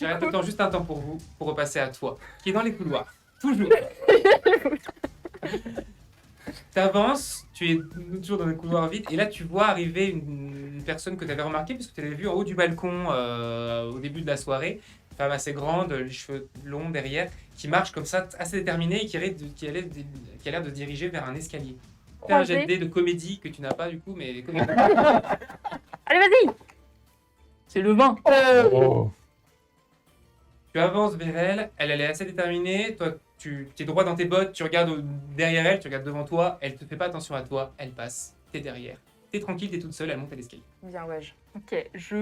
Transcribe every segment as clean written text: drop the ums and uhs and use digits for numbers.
Tu attends juste un temps pour repasser à toi, qui est dans les couloirs. Toujours. T'avances, tu es toujours dans les couloirs vides, et là tu vois arriver une personne que tu avais remarquée, puisque tu l'avais vue en haut du balcon au début de la soirée. Une femme assez grande, les cheveux longs derrière, qui marche comme ça, assez déterminée, et qui a l'air de diriger vers un escalier. Fais un jet de dés de comédie que tu n'as pas du coup, mais comédie. Allez, vas-y. C'est le 20. Oh. Tu avances vers elle, elle est assez déterminée, toi tu es droit dans tes bottes, tu regardes derrière elle, tu regardes devant toi, elle te fait pas attention à toi, elle passe, t'es derrière. T'es tranquille, t'es toute seule, elle monte à l'escalier. Bien, ouais. Ok, je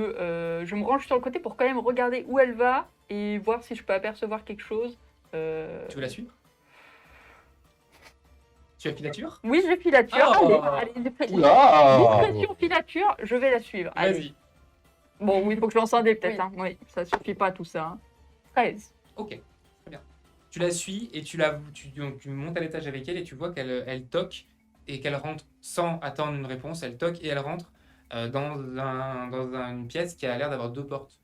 me range sur le côté pour quand même regarder où elle va et voir si je peux apercevoir quelque chose. Tu veux la suivre? Tu as filature? Oui, je vais filature. Oh. Allez, Oula. discrétion filature, je vais la suivre. Allez. Vas-y. Bon, oui, il faut que je lance un dé peut-être. Oui. Hein. Oui, ça suffit pas tout ça. Hein. 13. Ok, très bien. Tu la suis et donc, tu montes à l'étage avec elle et tu vois qu'elle toque et qu'elle rentre sans attendre une réponse. Elle toque et elle rentre dans une pièce qui a l'air d'avoir deux portes.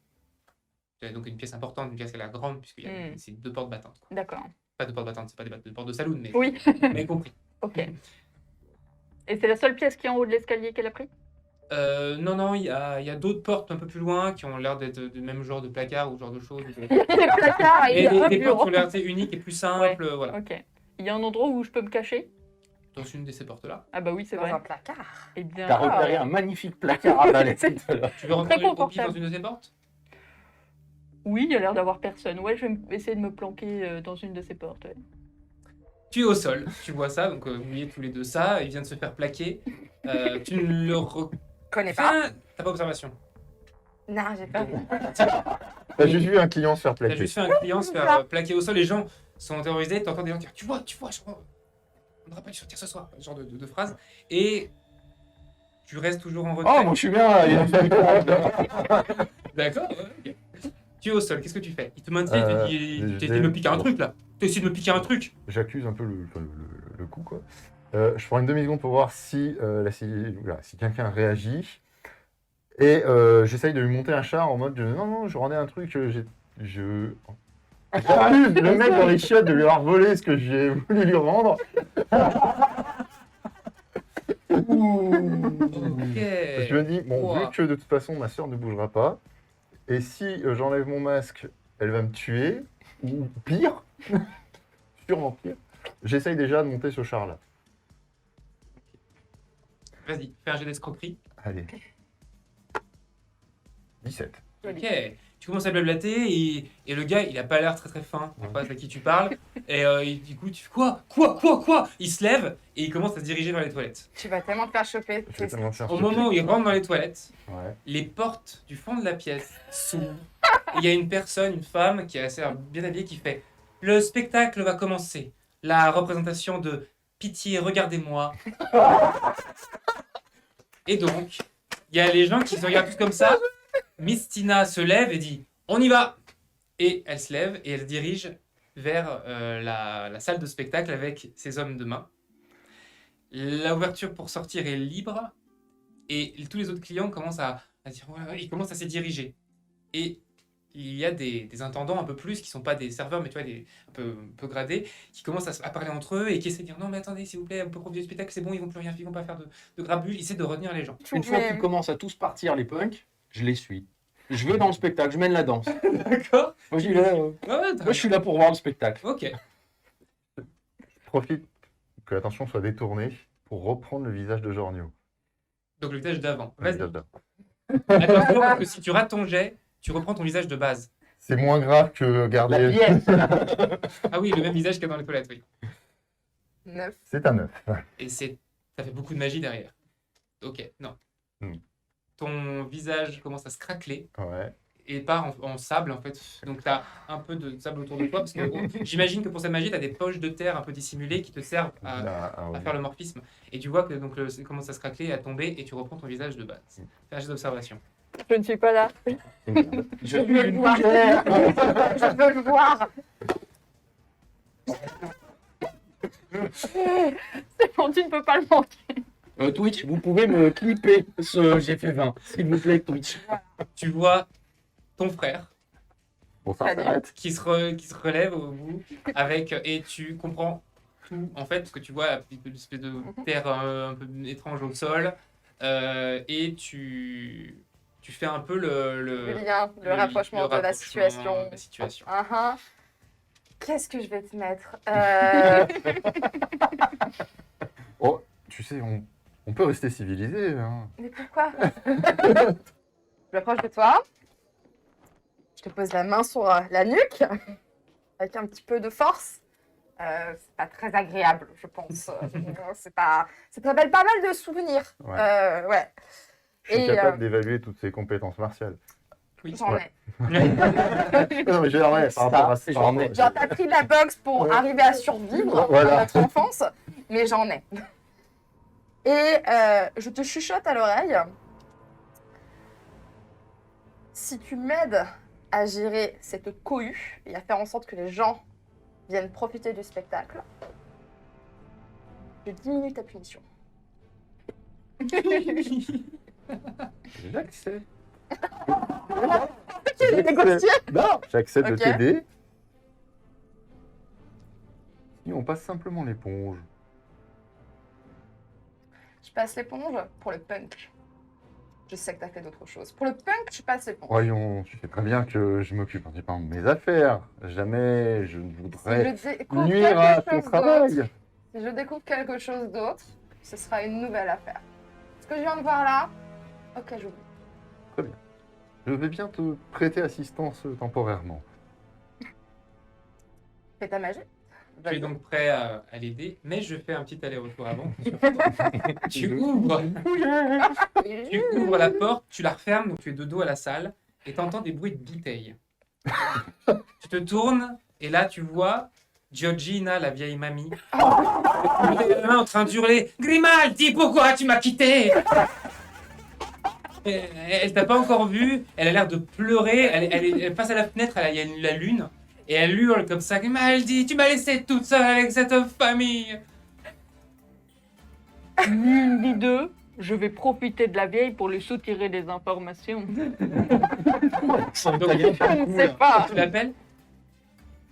Donc une pièce importante, une pièce qui a l'air grande puisqu'il y a c'est deux portes battantes. Quoi. D'accord. Pas deux portes battantes, c'est pas deux portes de saloon, mais, Oui. mais compris. Ok. Et c'est la seule pièce qui est en haut de l'escalier qu'elle a pris? Non, il y a d'autres portes un peu plus loin qui ont l'air d'être du même genre de placard ou ce genre de choses. Il y a des placards et Et il y a un des portes qui bureau. ont l'air assez uniques et plus simples, voilà. Ok. Il y a un endroit où je peux me cacher? Dans une de ces portes-là. Ah bah oui, c'est Dans vrai. un placard. Eh bien, T'as repéré un magnifique placard à balai tout à l'heure. Tu veux rentrer Très au pif dans confortable. une de ces portes? oui, il y a l'air d'avoir personne. Ouais, je vais essayer de me planquer dans une de ces portes. Ouais. Tu es au sol, tu vois ça, donc vous voyez tous les deux ça, il vient de se faire plaquer. Tu ne le Connais pas. T'as pas observation. Non, j'ai pas. T'as juste vu un client se faire T'as plaquer. juste fait un client se faire plaquer au sol, les gens sont terrorisés, t'entends des gens dire tu vois, on n'aura pas dû sortir ce soir, ce genre de phrase. Et tu restes toujours en retrait. Oh, moi je suis bien là. Il a fait D'accord, ouais, ok. Tu es au sol, qu'est-ce que tu fais? Il te maintient, il te dit, j'ai- de me piquer un truc là. T'essaies de me piquer un truc. J'accuse un peu le coup, quoi. Je prends une demi-seconde pour voir si quelqu'un réagit. Et j'essaye de lui monter un char en mode non, je rendais un truc, j'accuse le mec dans les chiottes de lui avoir volé ce que j'ai voulu lui rendre. Ok. Je me dis, bon, Ouah. vu que de toute façon ma soeur ne bougera pas, et si j'enlève mon masque, elle va me tuer, ou pire, sûrement pire, j'essaye déjà de monter ce char-là. Vas-y, fais un jet d'escroquerie. Allez. 17. Ok, tu commences à blablater et le gars il a pas l'air très très fin en face à qui tu parles et du coup tu fais quoi? Il se lève et il commence à se diriger vers les toilettes. Tu vas tellement te faire choper. Je vais tellement faire Au ce moment où il rentre dans les toilettes, Ouais. les portes du fond de la pièce s'ouvrent et il y a une femme qui est assez bien habillée qui fait le spectacle va commencer. La représentation de Pitié, regardez-moi. Et donc, il y a les gens qui se regardent tous comme ça. Miss Tina se lève et dit « On y va !» Et elle se lève et elle se dirige vers la salle de spectacle avec ses hommes de main. L'ouverture pour sortir est libre et tous les autres clients commencent à dire ouais, ils commencent à se diriger. Et il y a des intendants un peu plus qui sont pas des serveurs mais tu vois un peu gradés qui commencent à parler entre eux et qui essaient de dire non mais attendez s'il vous plaît on peut profiter du spectacle c'est bon ils vont plus rien ils vont pas faire de grabules, ils essaient de retenir les gens. Une fois qu'ils commencent à tous partir, les punks, je les suis. Je vais dans le spectacle, je mène la danse. D'accord. Moi, je suis là, Ouais, moi, je suis là pour voir le spectacle. Ok. Je profite que l'attention soit détournée pour reprendre le visage de Jornio. Donc le visage d'avant. Le Vas-y. visage d'avant. Attention parce que si tu rates ton jet, tu reprends ton visage de base. C'est moins grave que garder. Ah oui, le même visage qu'il y a dans les toilettes, oui. 9. C'est un 9. Et ça fait beaucoup de magie derrière. Ok, non. Hmm. Ton visage commence à se craqueler Ouais. et part en sable en fait. Donc tu as un peu de sable autour de toi parce que j'imagine que pour cette magie, tu as des poches de terre un peu dissimulées qui te servent à Ouais. faire le morphisme. Et tu vois que donc ça commence à se craqueler, à tomber et tu reprends ton visage de base. Fais un jet d'observation. Je ne suis pas là. Je veux le voir. Je veux le voir. C'est bon, tu ne peux pas le manquer. Twitch, vous pouvez me clipper ce j'ai fait 20, s'il vous plaît, Twitch. Tu vois ton frère Bon, ça Très bien. s'arrête. qui se relève au bout avec et tu comprends tout en fait parce que tu vois une espèce de terre un peu étrange au sol et tu fais un peu Le lien, le rapprochement de la situation. de la situation. Ah. Qu'est-ce que je vais te mettre Oh, tu sais, on peut rester civilisé. Hein. Mais pourquoi Je m'approche de toi. Je te pose la main sur la nuque, avec un petit peu de force. C'est pas très agréable, je pense. Ça te rappelle pas mal de souvenirs. Ouais. Ouais. Je suis Et, capable d'évaluer toutes ces compétences martiales. Oui. J'en Ouais. ai. Non, mais j'ai ouais, par rapport à Ça, par j'en rapport- ai. Genre, t'as pris de la boxe pour Ouais. arriver à survivre Voilà. à notre enfance, mais j'en ai. Et je te chuchote à l'oreille. Si tu m'aides à gérer cette cohue et à faire en sorte que les gens viennent profiter du spectacle, je diminue ta punition. J'accepte. J'ai négocié. Non, j'accepte Ok. de t'aider. Si on passe simplement l'éponge. Je passe l'éponge pour le punk. Je sais que t'as fait d'autres choses. Pour le punk, je passe l'éponge. Voyons, tu sais très bien que je m'occupe principalement de mes affaires. Jamais je ne Si voudrais je découvre nuire à quelque ton chose travail. d'autre, si je découvre quelque chose d'autre, ce sera une nouvelle affaire. Ce que je viens de voir là, ok, j'oublie. Je vais bien te prêter assistance temporairement. Fais ta magie. Tu es Vas-y. donc prêt à l'aider, mais je fais un petit aller-retour avant. tu ouvres la porte, tu la refermes, donc tu es de dos à la salle, et tu entends des bruits de bouteilles. Tu te tournes, et là tu vois Georgina, la vieille mamie, la main en train d'hurler « Grimaldi, pourquoi tu m'as quitté ?» Elle t'a pas encore vu, elle a l'air de pleurer, elle passe à la fenêtre, il y a la lune, et elle hurle comme ça « Grimaldi, tu m'as laissé toute seule avec cette famille !» Ni une ni deux, je vais profiter de la vieille pour lui soutirer des informations. Sans Donc, tailler Je un ne coup, sais là. pas. Tu l'appelles,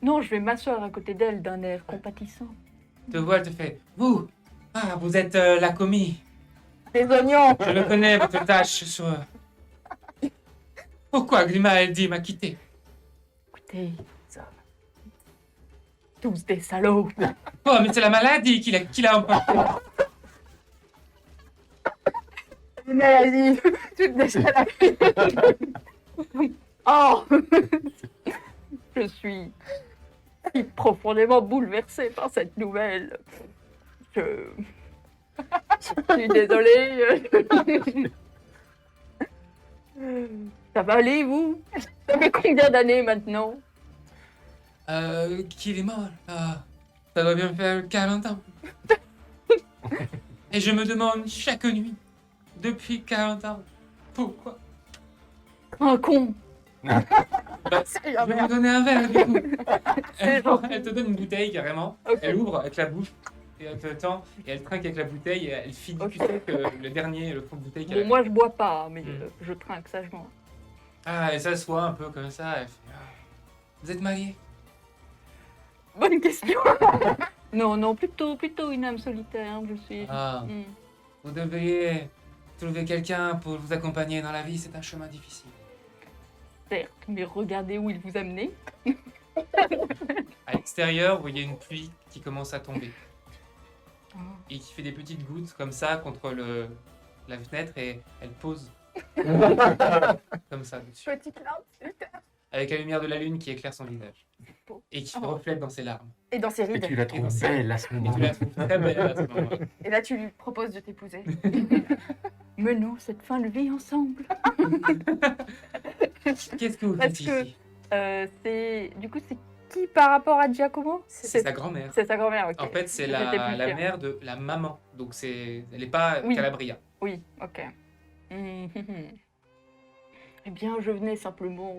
Non, je vais m'asseoir à côté d'elle d'un air compatissant. te voit, elle te fait « Vous, vous êtes la commis, Des oignons. je le connais, votre tâche sur... Pourquoi Grimaldi m'a quitté ?» Écoutez, ça... tous des salauds. Oh, mais c'est la maladie qui l'a emporté. Une maladie. Tu te déchires la Oh Je suis si profondément bouleversée par cette nouvelle. Je suis désolée. Ça va aller, vous? Ça fait combien d'années maintenant? Qu'il est mort, là. Ça doit bien faire 40 ans. Et je me demande chaque nuit, depuis 40 ans, pourquoi. Un con. Bah, je vais vous donner un verre, du coup. Elle, gentil. elle te donne une bouteille, carrément. Ok. Elle ouvre avec la bouche, et elle te tend, et elle trinque avec la bouteille, et elle finit, Ok. tu sais, que le fond de bouteille qu'elle Bon, a. moi, je bois pas, mais Mm. je trinque sagement. Ah, elle s'assoit un peu comme ça, elle fait, vous êtes mariés? Bonne question. Non, non, plutôt une âme solitaire, je suis. Ah, Mm. vous devriez trouver quelqu'un pour vous accompagner dans la vie, c'est un chemin difficile. Certes, mais regardez où il vous a mené. À l'extérieur, vous voyez une pluie qui commence à tomber Oh. et qui fait des petites gouttes comme ça contre la fenêtre et elle pose comme ça dessus, Petite lampe. avec la lumière de la lune qui éclaire son visage Beau. et qui Oh. reflète dans ses larmes. Et dans ses Et rides. tu la trouves Et belle à ce Et tu moment-là. la trouves très belle à ce moment-là. Et là, tu lui proposes de t'épouser. Menons cette fin de vie ensemble. Qu'est-ce que vous Parce faites que- ici? C'est qui par rapport à Giacomo? C'est sa grand-mère. C'est sa grand-mère, ok. En fait, c'est J'étais plus la sûre. mère de la maman. Donc, elle n'est pas Oui. Calabria. Oui, ok. Eh bien, je venais simplement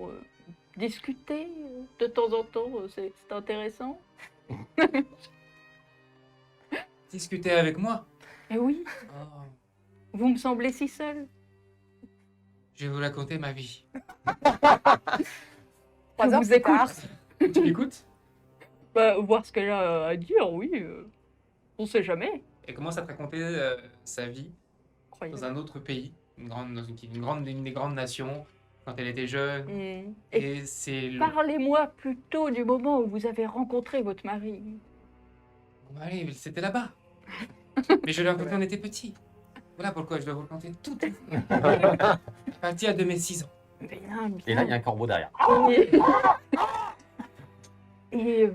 discuter de temps en temps, c'est intéressant. Discutez avec moi. Eh oui, Oh, vous me semblez si seul. je vais vous raconter ma vie. 3 heures vous plus tard. écoute. Tu l'écoutes? Bah, voir ce qu'elle a à dire, oui. On sait jamais. Elle commence à te raconter sa vie Croyez. dans un autre pays, une des grandes nations, quand elle était jeune. Et Et c'est le... parlez-moi plutôt du moment où vous avez rencontré votre mari. Bon, allez, c'était là-bas. Mais je l'ai rencontré quand on était petit. Voilà pourquoi je dois vous raconter tout. À partir de mes 6 ans. Bien, bien. Et là, il y a un corbeau derrière. Et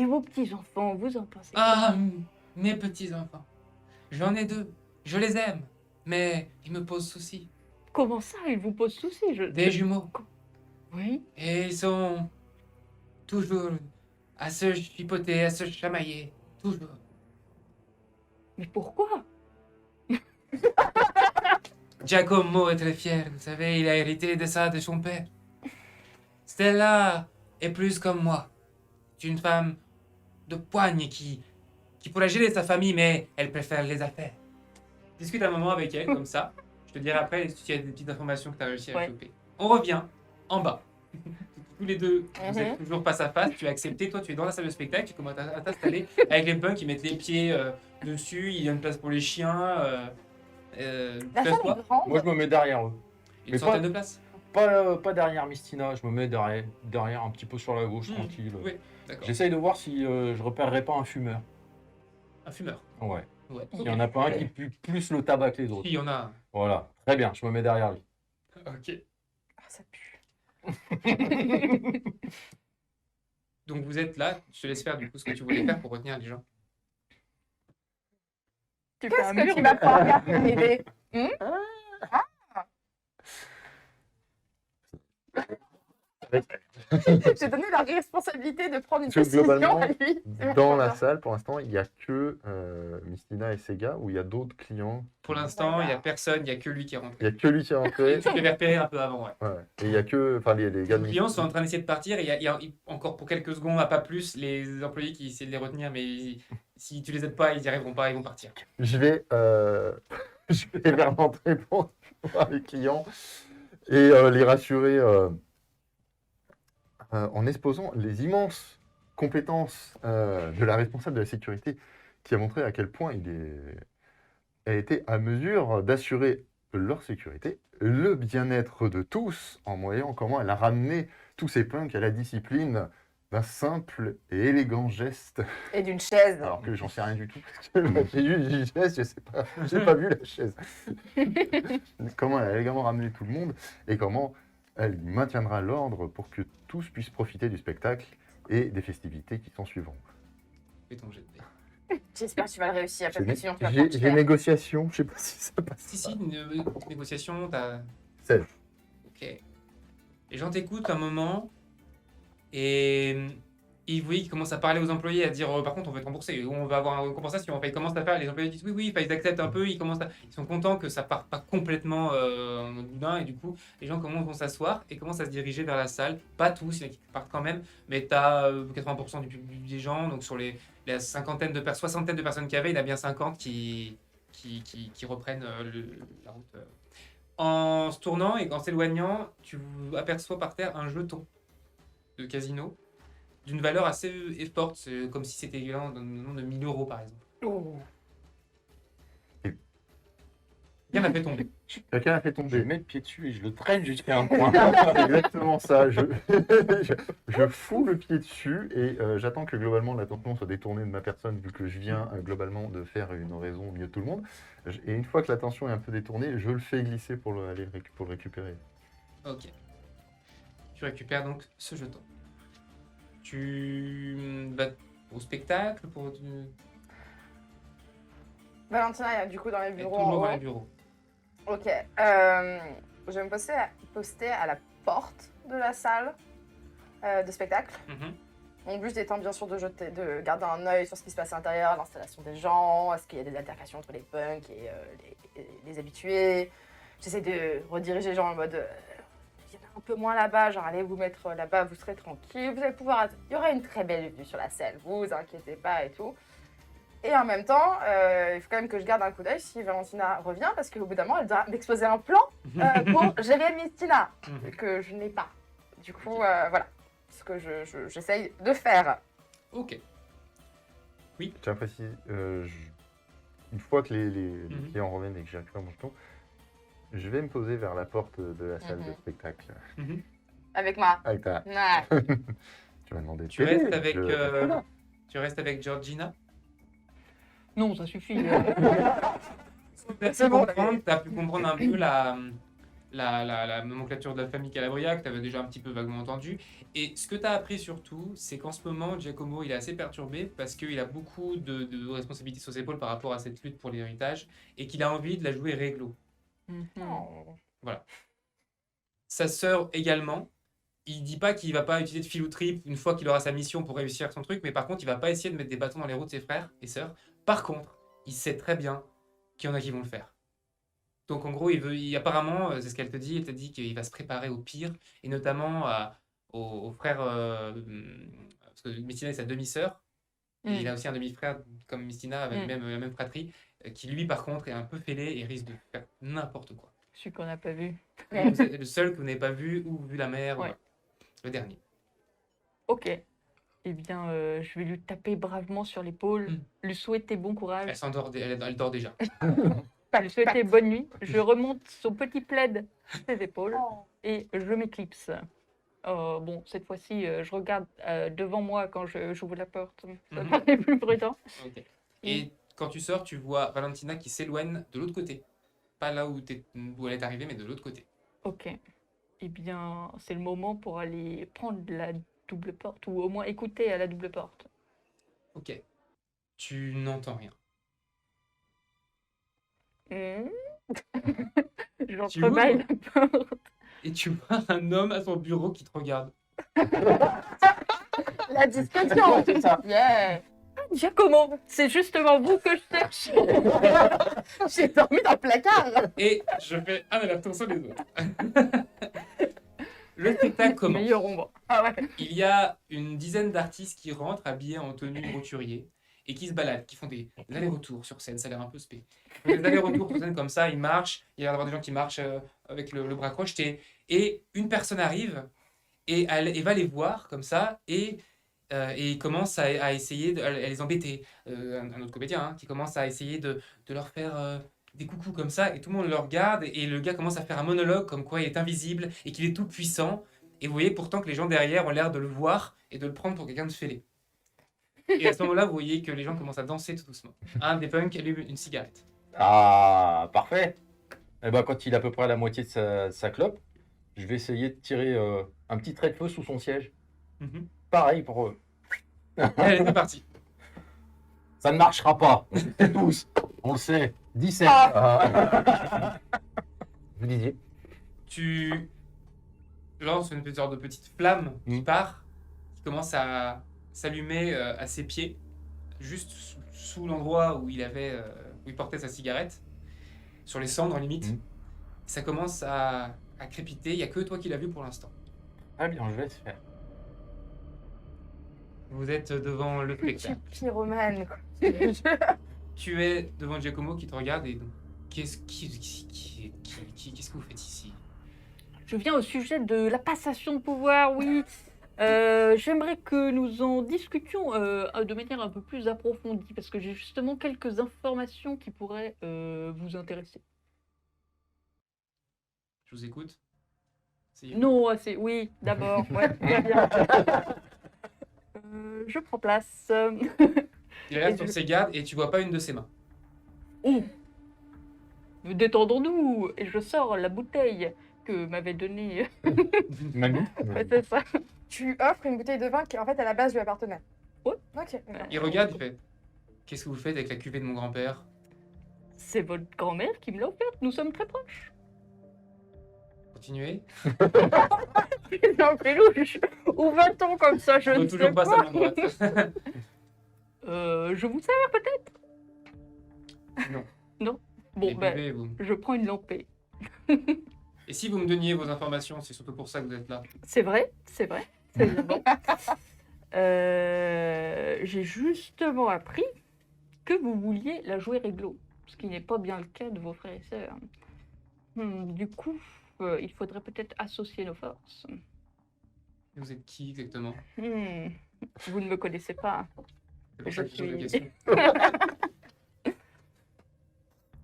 vos petits-enfants, vous en pensez quoi? Ah, mes petits-enfants. J'en ai 2. Je les aime. Mais ils me posent souci. Comment ça, ils vous posent souci? Des jumeaux. Oui. Et ils sont toujours à se chipoter, à se chamailler. Toujours. Mais pourquoi? Giacomo est très fier, vous savez, il a hérité de ça de son père. Stella est plus comme moi. C'est une femme de poigne qui pourrait gérer sa famille, mais elle préfère les affaires. Discute un moment avec elle, comme ça. Je te dirai après s'il y a des petites informations que tu as réussi à Ouais. choper. On revient en bas. Tous les deux, vous Mhm. êtes toujours face à face. Tu as accepté, toi tu es dans la salle de spectacle, tu commences à t'installer avec les punks qui mettent les pieds dessus, il y a une place pour les chiens. La salle place-toi. est grande. Moi, je me mets derrière eux. Une Mais centaine pas- de places. Pas derrière Mistina, je me mets derrière un petit peu sur la gauche, Hmm, tranquille. Oui, d'accord. J'essaye de voir si je repérerai pas un fumeur. Un fumeur. Ouais. Ouais. Il y en a pas un qui pue plus le tabac que les autres. Il y en a un. Voilà. Très bien, je me mets derrière lui. Ok. Ah, ça pue. Donc vous êtes là, je te laisse faire du coup ce que tu voulais faire pour retenir les gens. Tu fais Qu'est-ce un que mur tu de- vas pouvoir faire pour m'aider? J'ai donné la responsabilité de prendre une Parce que décision globalement, à lui. Dans la salle, pour l'instant, il n'y a que Mistina et Sega, ou il y a d'autres clients. Pour l'instant, il n'y a personne, il n'y a que lui qui est rentré. Il n'y a que lui qui est rentré. Tu l'avais repéré un peu avant, ouais. Ouais. Et il n'y a que les gars de Les clients sont en Mistina. train d'essayer de partir et il y a encore pour quelques secondes, à pas plus, les employés qui essaient de les retenir, mais si tu les aides pas, ils n'y arriveront pas, ils vont partir. Je vais, je vais vers l'entrée pour voir les clients et les rassurer en exposant les immenses compétences de la responsable de la sécurité qui a montré à quel point a été à mesure d'assurer leur sécurité, le bien-être de tous, en voyant comment elle a ramené tous ces punks à la discipline d'un simple et élégant geste. Et d'une chaise. Alors que j'en sais rien du tout, parce que j'ai juste dit chaise, je sais pas, j'ai pas vu la chaise. Comment elle a également ramené tout le monde et comment elle maintiendra l'ordre pour que tous puissent profiter du spectacle et des festivités qui s'en suivront. Fais ton jet de dés. J'espère que tu vas le réussir parce que sinon tu vas J'ai prendre j'ai cher. négociation, je sais pas si ça passe. Si, une négociation, t'as... 16. Ok. Les gens t'écoutent un moment et ils voient qu'ils commencent à parler aux employés, à dire par contre on va te rembourser, ou on va avoir une compensation. Enfin, ils commencent à faire, les employés disent oui, oui, enfin, ils acceptent un peu, ils sont contents que ça parte pas complètement en boudin et du coup les gens vont s'asseoir et commencent à se diriger vers la salle. Pas tous, il y en a qui partent quand même, mais tu as 80% des gens, donc sur la soixantaine de personnes qu'il y avait, il y en a bien 50 qui reprennent la route. En se tournant et en s'éloignant, tu aperçois par terre un jeton de casino d'une valeur assez forte, c'est comme si c'était équivalent d'un nom de 1000 euros par exemple. Oh. Bien l'a fait tomber. Quelqu'un a fait Je tomber. mets le pied dessus et je le traîne jusqu'à un point. C'est exactement ça. Je fous le pied dessus et j'attends que globalement l'attention soit détournée de ma personne vu que je viens globalement de faire une oraison au milieu de tout le monde. Et une fois que l'attention est un peu détournée, je le fais glisser pour le récupérer. Ok. Tu récupères donc ce jeton. Tu vas au spectacle pour... Valentina est du coup dans les Et tout bureaux le en monde dans haut. les bureaux. Ok. Je vais me poster à la porte de la salle de spectacle. Mhm. Mon but étant bien sûr de garder un œil sur ce qui se passe à l'intérieur, l'installation des gens, est-ce qu'il y a des altercations entre les punks et les habitués. J'essaie de rediriger les gens en mode il y en a un peu moins là-bas, genre allez vous mettre là-bas, vous serez tranquille, vous allez pouvoir... Il y aura une très belle vue sur la scène, vous inquiétez pas et tout. Et en même temps, il faut quand même que je garde un coup d'œil si Valentina revient, parce qu'au bout d'un moment, elle doit m'exposer un plan pour gérer Mistina, Mhm. que je n'ai pas. Du coup, voilà. ce que j'essaye de faire. Ok. Je tiens à préciser, une fois que les Mhm. clients reviennent et que j'ai récupéré mon jeton, je vais me poser vers la porte de la salle de Mhm. spectacle. Mhm. Avec moi. Avec ta... Ouais. Tu m'as demandé de Tu t'aider, restes avec, je serai là. tu restes avec Georgina. Non, ça suffit. C'est bon, Tu as pu comprendre un peu la nomenclature de la famille Calabria que tu avais déjà un petit peu vaguement entendu. Et ce que tu as appris surtout, c'est qu'en ce moment, Giacomo, il est assez perturbé parce qu'il a beaucoup de responsabilités sur ses épaules par rapport à cette lutte pour l'héritage et qu'il a envie de la jouer réglo. Mhm. Oh. Sa sœur également. Il dit pas qu'il va pas utiliser de filouterie une fois qu'il aura sa mission pour réussir son truc, mais par contre, il va pas essayer de mettre des bâtons dans les roues de ses frères et sœurs. Par contre, il sait très bien qu'il y en a qui vont le faire. Donc en gros, apparemment, c'est ce qu'elle te dit, elle te dit qu'il va se préparer au pire, et notamment aux frères, parce que Mistina est sa demi-sœur, et il a aussi un demi-frère comme Mistina, avec la même fratrie, qui lui par contre est un peu fêlé et risque de faire n'importe quoi. Celui qu'on n'a pas vu. Donc, vous êtes le seul que vous n'avez pas vu ou vu la mère, ou Ouais. le dernier. Ok. Eh bien, je vais lui taper bravement sur l'épaule, lui souhaiter bon courage, Elle s'endort, elle dort déjà. lui souhaiter bonne nuit. Je remonte son petit plaid sur ses épaules et je m'éclipse. Bon, cette fois-ci, je regarde devant moi quand j'ouvre la porte. Ça Mhm. paraît plus prudent. Ok. Et quand tu sors, tu vois Valentina qui s'éloigne de l'autre côté. Pas là où elle est arrivée, mais de l'autre côté. Ok. Eh bien, c'est le moment pour aller prendre la double porte, ou au moins écouter à la double porte. Ok. Tu n'entends rien. J'entrebâille la porte. Et tu vois un homme à son bureau qui te regarde. La discussion. C'est ça. Yeah. Giacomo, c'est justement vous que je cherche. J'ai dormi dans le placard. Et je fais un adaptation sur les autres. Le spectacle commence. Meilleur ombre. Ah ouais. Il y a une dizaine d'artistes qui rentrent habillés en tenue roturier et qui se baladent, qui font des allers-retours sur scène. Ça a l'air un peu spé. Ils font des allers-retours sur scène comme ça, ils marchent. Il y a d'avoir des gens qui marchent avec le bras crocheté. Et une personne arrive et elle va les voir comme ça et commence à essayer de les embêter. Un autre comédien qui commence à essayer de leur faire des coucous comme ça et tout le monde le regarde et le gars commence à faire un monologue comme quoi il est invisible et qu'il est tout puissant. Et vous voyez pourtant que les gens derrière ont l'air de le voir et de le prendre pour quelqu'un de fêlé. Et à ce moment-là, vous voyez que les gens commencent à danser tout doucement. Un des punks allume une cigarette. Ah, parfait. Et ben, quand il est à peu près à la moitié de sa clope, je vais essayer de tirer un petit trait de feu sous son siège. Mhm. Pareil pour eux. Allez, c'est parti. Ça ne marchera pas. On le sait tous. On le sait. 17. Vous disiez Tu lances une sorte de petite flamme qui part, qui commence à s'allumer à ses pieds, juste sous l'endroit où où il portait sa cigarette, sur les cendres limite. Ça commence à crépiter. Il n'y a que toi qui l'as vu pour l'instant. Ah bien, je vais le faire. Vous êtes devant le Petit spectacle. pyromane, quoi. Tu es devant Giacomo qui te regarde et donc, qu'est-ce que vous faites ici? Je viens au sujet de la passation de pouvoir, oui. J'aimerais que nous en discutions de manière un peu plus approfondie, parce que j'ai justement quelques informations qui pourraient vous intéresser. Je vous écoute. Non, c'est... Oui, d'abord. Ouais, très bien. Je prends place. Il reste sur ses gardes et tu vois pas une de ses mains. Oh. Détendons-nous. Et je sors la bouteille que m'avait donnée. Manu Ouais, c'est ça. Tu offres une bouteille de vin qui, en fait, à la base, lui appartenait. Ouais. Ok. Il regarde, il fait qu'est-ce que vous faites avec la cuvée de mon grand-père? C'est votre grand-mère qui me l'a offerte. Nous sommes très proches. Continuez. Non, c'est louche. Où va-t-on comme ça? Je ne sais Toujours pas sa pas. main droite. Je vous sers peut-être? Non. Non. Bon, Et ben, buvez, vous. je prends une lampée. Et si vous me donniez vos informations, c'est surtout pour ça que vous êtes là. C'est vrai, c'est vrai. C'est bon. J'ai justement appris que vous vouliez la jouer réglo, ce qui n'est pas bien le cas de vos frères et sœurs. Du coup, il faudrait peut-être associer nos forces. Vous êtes qui exactement? Vous ne me connaissez pas. C'est pour ça que je pose la suis- question.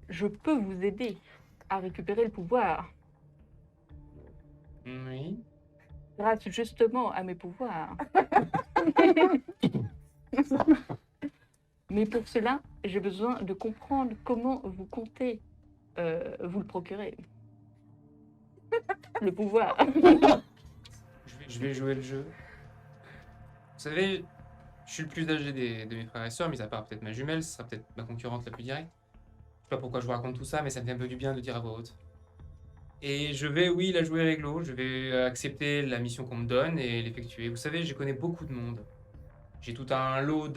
Je peux vous aider à récupérer le pouvoir Oui. grâce justement à mes pouvoirs. Mais pour cela, j'ai besoin de comprendre comment vous comptez vous le procurer. Le pouvoir. Je vais jouer le jeu. Vous savez, je suis le plus âgé de mes frères et sœurs, mis à part peut-être ma jumelle, ce sera peut-être ma concurrente la plus directe. Je sais pas pourquoi je vous raconte tout ça, mais ça me fait un peu du bien de dire à voix haute. Et je vais, oui, la jouer réglo, je vais accepter la mission qu'on me donne et l'effectuer. Vous savez, je connais beaucoup de monde. J'ai tout un lot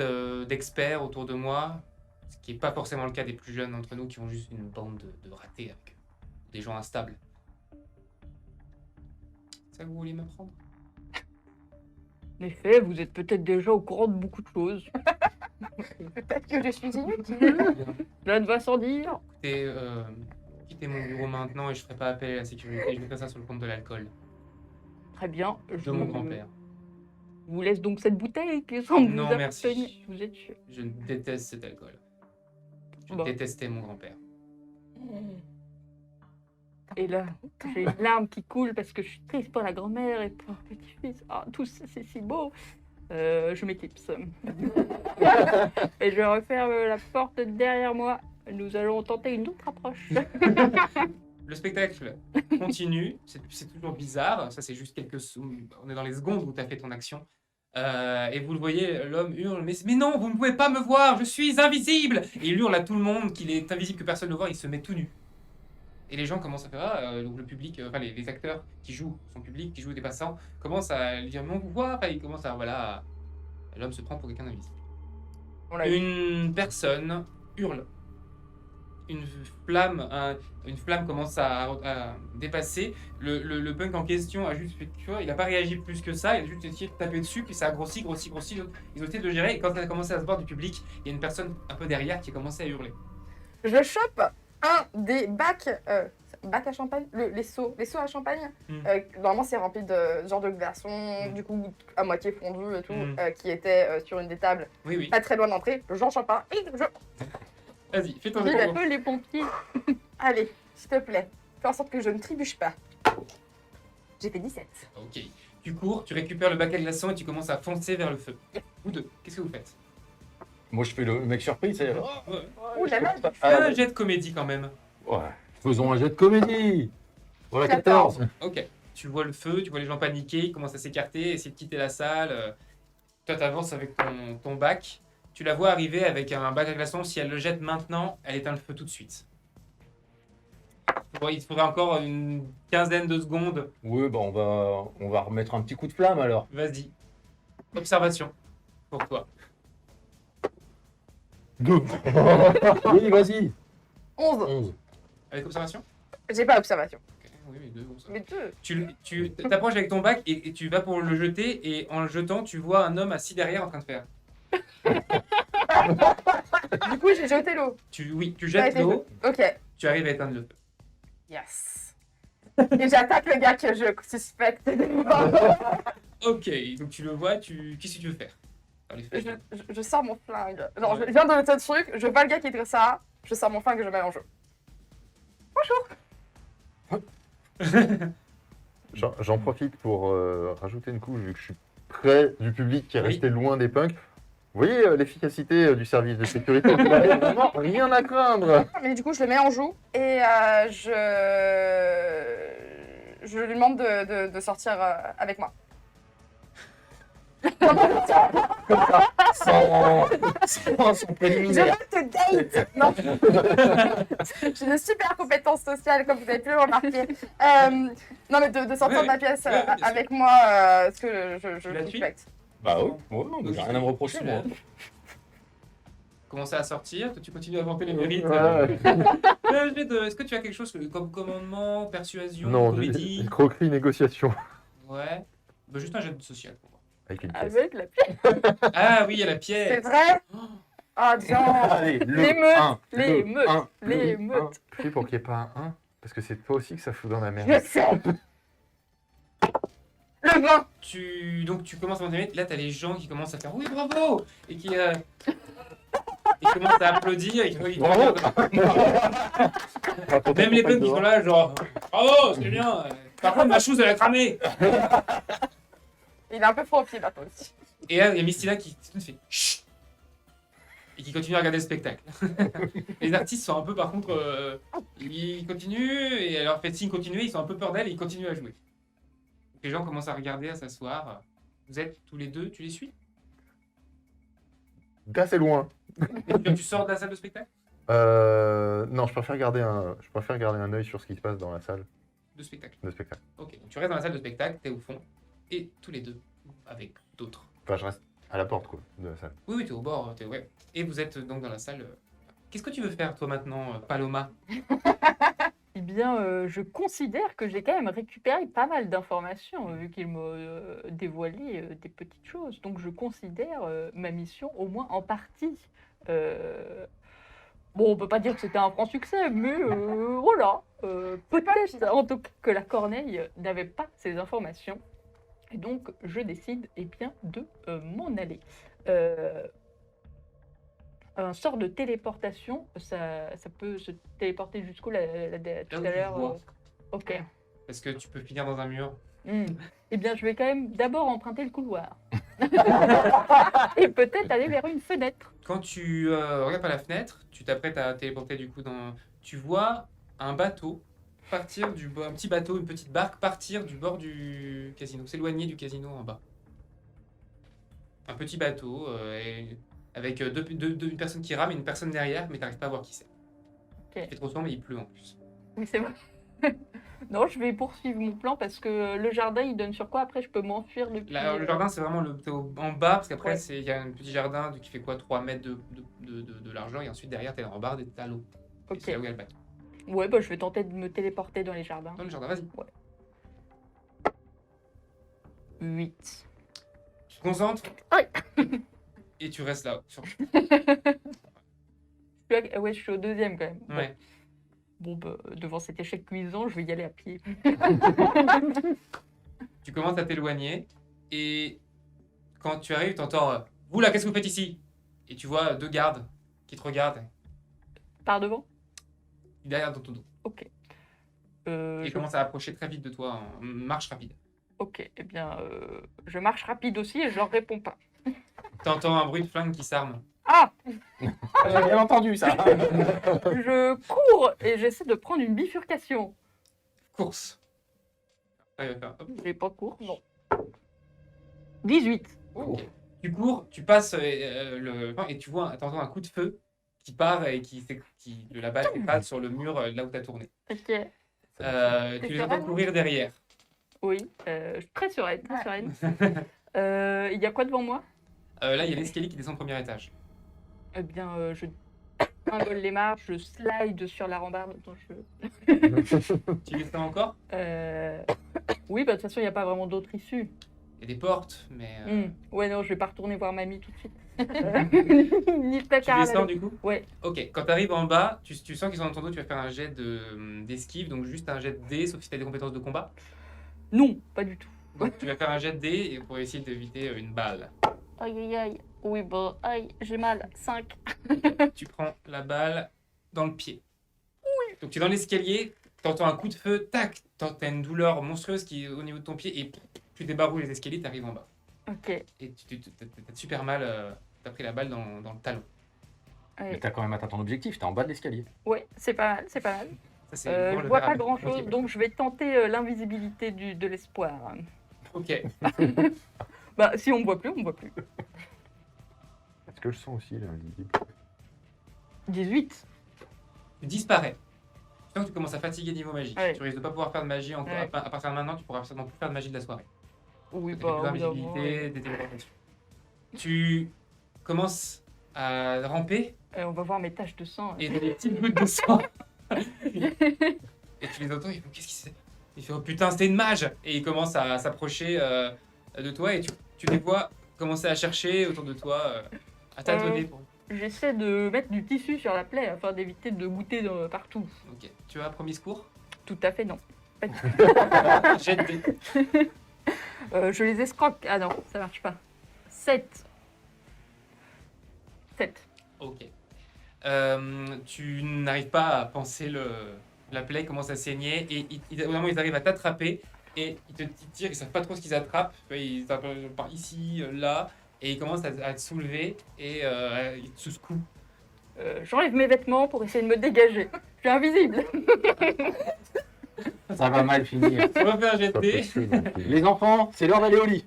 d'experts autour de moi, ce qui n'est pas forcément le cas des plus jeunes d'entre nous qui ont juste une bande de ratés avec des gens instables. C'est ça que vous voulez m'apprendre? En effet, vous êtes peut-être déjà au courant de beaucoup de choses. Peut-être que je suis inutile. Cela ne va sans dire. Écoutez, quittez mon bureau maintenant et je ferai pas appel à la sécurité. Je vais faire ça sur le compte de l'alcool. Très bien. De mon grand-père. Je vous laisse donc cette bouteille qui semble Non, vous merci. appartenir. Vous êtes sûr. Je déteste cet alcool. Je Bon. détestais mon grand-père. Et là, j'ai une larme qui coule parce que je suis triste pour la grand-mère et pour le petit-fils. Ah, tout ça, c'est si beau. Je m'éclipse. Et je referme la porte derrière moi. Nous allons tenter une autre approche. Le spectacle continue. C'est toujours bizarre. Ça, c'est juste on est dans les secondes où tu as fait ton action. Et vous le voyez, l'homme hurle, mais non, vous ne pouvez pas me voir, je suis invisible. Et il hurle à tout le monde qu'il est invisible, que personne ne le voit, il se met tout nu. Et les gens commencent à faire, donc le public, enfin les acteurs qui jouent, son public, qui jouent des passants, commencent à lui dire, mais on vous voit, et ils commencent à, voilà, l'homme se prend pour quelqu'un d'invisible. On l'a vu. Une personne hurle. Une flamme commence à dépasser. Le punk en question a juste fait, tu vois, il n'a pas réagi plus que ça, il a juste essayé de taper dessus, puis ça a grossi. Ils ont essayé de le gérer, et quand ça a commencé à se voir du public, il y a une personne un peu derrière qui a commencé à hurler. Je chope un des bacs à champagne, les seaux à champagne. Normalement, c'est rempli de genre de glaçons, du coup, à moitié fondu et tout, qui était sur une des tables, Oui, oui. pas très loin de l'entrée. J'en chope un et je... Vas-y, fais ton Il tour. appelle les pompiers. Allez, s'il te plaît, fais en sorte que je ne trébuche pas. J'ai fait 17. Ok. Tu cours, tu récupères le bac à glaçons et tu commences à foncer vers le feu. Vous deux, qu'est-ce que vous faites? Moi, je fais le mec surpris, c'est. Ouais. Ouh là là, Fais un jet de comédie quand même. Ouais. Faisons un jet de comédie. Voilà, 14. Ok. Tu vois le feu, tu vois les gens paniquer, ils commencent à s'écarter, essayer de quitter la salle. Toi, tu avances avec ton bac. Tu la vois arriver avec un bac à glaçons. Si elle le jette maintenant, elle éteint le feu tout de suite. Bon, il te faudrait encore une quinzaine de secondes. Oui, bah on va remettre un petit coup de flamme alors. Vas-y. Observation pour toi. 2. Oui, vas-y. 11. 11. Avec observation? J'ai pas observation. Ok, oui, mais deux, bon, ça va. Mais 2. Tu t'approches avec ton bac et tu vas pour le jeter. Et en le jetant, tu vois un homme assis derrière en train de faire. Du coup, j'ai jeté l'eau. Oui, tu Ça a jettes été l'eau. Ok. Tu arrives à éteindre le feu. Yes. Et j'attaque le gars que je suspecte. Ok, donc tu le vois, qu'est-ce que tu veux faire? Dans les faits. Je sors mon flingue. Genre, je viens de le truc, je vois le gars qui est ça, je sors mon flingue et je mets en jeu. J'en profite pour rajouter une couche, vu que je suis près du public qui est Oui. resté loin des punks. Vous voyez l'efficacité du service de sécurité? Il n'y a vraiment rien à craindre. Mais du coup, je le mets en joue et je lui demande de sortir avec moi. Sans préliminaire. Je veux te date. Non. J'ai de super compétences sociales, comme vous avez pu le remarquer. Non, mais de sortir de la pièce Ouais, bien sûr. avec moi, ce que je Tu la suis suspecte. Bah oui, non, j'ai rien à me reprocher, moi. Commencer à sortir, toi tu continues à vanter les mérites. Ouais. Est-ce que tu as quelque chose comme commandement, persuasion, Non, comédie? croquerie, négociation. Ouais. Bah, juste un jet de social pour moi. Avec une pièce. Avec la pièce. Ah oui, il y a la C'est pièce. vrai? Ah, non. Allez, L'émeute, un, l'émeute, le un, l'émeute. Je fais pour qu'il n'y ait pas un 1, parce que c'est toi aussi que ça fout dans la merde. Je sais. Le vin. Donc tu commences à monter, là t'as les gens qui commencent à faire oui bravo et qui ils commencent à applaudir et qui Bravo. même les peuples qui sont là genre bravo c'est bien par contre ma chose elle a cramé Il est un peu froid au pied maintenant aussi. et là il y a Mistina qui fait chut et qui continue à regarder le spectacle. Les artistes sont un peu par contre ils continuent et alors fait signe continuer ils sont un peu peur d'elle et ils continuent à jouer. Donc, les gens commencent à regarder à s'asseoir. Vous êtes tous les deux, tu les suis? D'assez loin. Et tu sors de la salle de spectacle? Non, je préfère garder un œil sur ce qui se passe dans la salle De spectacle. de spectacle. Ok, donc tu restes dans la salle de spectacle, t'es au fond, et tous les deux, avec d'autres. Enfin, je reste à la porte, quoi, de la salle. Oui, oui, t'es au bord, ouais. Et vous êtes donc dans la salle. Qu'est-ce que tu veux faire, toi, maintenant, Paloma? Eh bien, je considère que j'ai quand même récupéré pas mal d'informations, vu qu'il m'a dévoilé des petites choses. Donc, je considère ma mission, au moins en partie. Bon, on peut pas dire que c'était un franc succès, mais voilà. Peut-être, en tout cas, que la Corneille n'avait pas ces informations. Et donc, je décide, eh bien, de m'en aller. Un sort de téléportation, ça peut se téléporter jusqu'où tout à où tu l'heure vois. Ok. Parce que tu peux finir dans un mur. Eh bien, je vais quand même d'abord emprunter le couloir. Et peut-être aller vers une fenêtre. Quand tu regardes par la fenêtre, tu t'apprêtes à téléporter du coup dans. Tu vois un bateau partir un petit bateau, une petite barque partir du bord du casino, s'éloigner du casino en bas. Un petit bateau avec une personne qui rame et une personne derrière, mais t'arrives pas à voir qui c'est. Ok. Il fait trop sombre, mais il pleut en plus. Oui, c'est vrai. Non, je vais poursuivre mon plan parce que le jardin, il donne sur quoi? Après, je peux m'enfuir depuis... Le jardin, c'est vraiment en bas, parce qu'après, Ouais. il y a un petit jardin qui fait quoi, 3 mètres de largeur, et ensuite derrière, t'es en bas, t'es à l'eau. Et Ok. c'est là où il y a le bateau. Ouais, bah, je vais tenter de me téléporter dans les jardins. Dans le jardin, vas-y. 8. Tu te concentres. Aïe. Et tu restes là. Ouais, je suis au deuxième quand même. Ouais. Bon, bah, devant cet échec cuisant, je vais y aller à pied. Tu commences à t'éloigner, et quand tu arrives, t'entends vous là, qu'est-ce que vous faites ici? Et tu vois 2 gardes qui te regardent Par devant? derrière dans ton dos. Ok. Et ils Je- commencent à approcher très vite de toi en marche rapide. Ok, eh bien, je marche rapide aussi et je leur réponds pas. T'entends un bruit de flingue qui s'arme. Ah! J'ai bien entendu ça. Je cours et j'essaie de prendre une bifurcation. Course. Après, il va faire, hop. J'ai pas cours, non. 18. Ok. Tu cours, tu passes et tu vois, t'entends un coup de feu qui part et de la balle qui passe sur le mur là où t'as tourné. Ok. Tu les entends sereine? courir derrière. Oui, très sereine, très sereine. Il y a quoi devant moi? Là, il y a l'escalier qui descend au premier étage. Eh bien, je tringole les marches, je slide sur la rambarde. Attends, Tu les sens encore? Oui, bah, de toute façon, il n'y a pas vraiment d'autre issue. Il y a des portes, mais Ouais, non, je vais pas retourner voir mamie tout de suite. Ni le tu placard à la descends main. du coup? Ouais. Ok, quand tu arrives en bas, tu sens qu'ils sont dans ton dos, tu vas faire un jet d'esquive, donc juste un jet de dés, sauf si tu as des compétences de combat. Non, pas du tout. Donc tu vas faire un jet de dés pour essayer d'éviter une balle. Aïe, aïe, aïe. Oui, bah, aïe, j'ai mal. 5. Tu prends la balle dans le pied. Donc tu es dans l'escalier, tu entends un coup de feu, tac, t'as une douleur monstrueuse qui est au niveau de ton pied et tu débarrouilles les escaliers, tu arrives en bas. Ok. Et t'as super mal, t'as pris la balle dans le talon. Mais Ouais, t'as quand même atteint ton objectif, t'es en bas de l'escalier. ouais, c'est pas mal, c'est pas mal. Ça, c'est pour Je le vois faire pas à- grand chose, Ok. donc je vais tenter l'invisibilité de l'espoir. Ok. Bah, si on me voit plus, on me voit plus. Est-ce que je sens aussi là, invisible 18. Tu disparais. Tu sens que tu commences à fatiguer niveau magie. Ouais. Tu risques de pas pouvoir faire de magie encore. Ouais. À partir de maintenant, tu pourras certainement plus faire de magie de la soirée. Oui, T'as bah, plus au bout d'un moment, d'invisibilité, des téléportations. Tu commences à ramper on va voir mes taches de sang. et t'as des petites gouttes de sang. Et tu les entends, ils font qu'est-ce qui c'est? Il fait oh putain, c'était une mage! Et il commence à s'approcher de toi et tu les vois commencer à chercher autour de toi, à tâtonner. J'essaie de mettre du tissu sur la plaie afin d'éviter de goûter partout. Ok. Tu as un premier secours? Tout à fait, non. Jette des. Je les escroque. Ah non, ça marche pas. 7. 7. Ok. Tu n'arrives pas à penser la plaie commence à saigner et au moment où ils arrivent à t'attraper et ils te tirent, ils savent pas trop ce qu'ils attrapent. Ils attrapent par ici, là, et ils commencent à te soulever et ils te secouent. J'enlève mes vêtements pour essayer de me dégager. Je suis invisible. Ça va mal finir. On va faire un jet de Pas dés. possible, non plus. Les enfants, c'est l'heure d'aller au lit.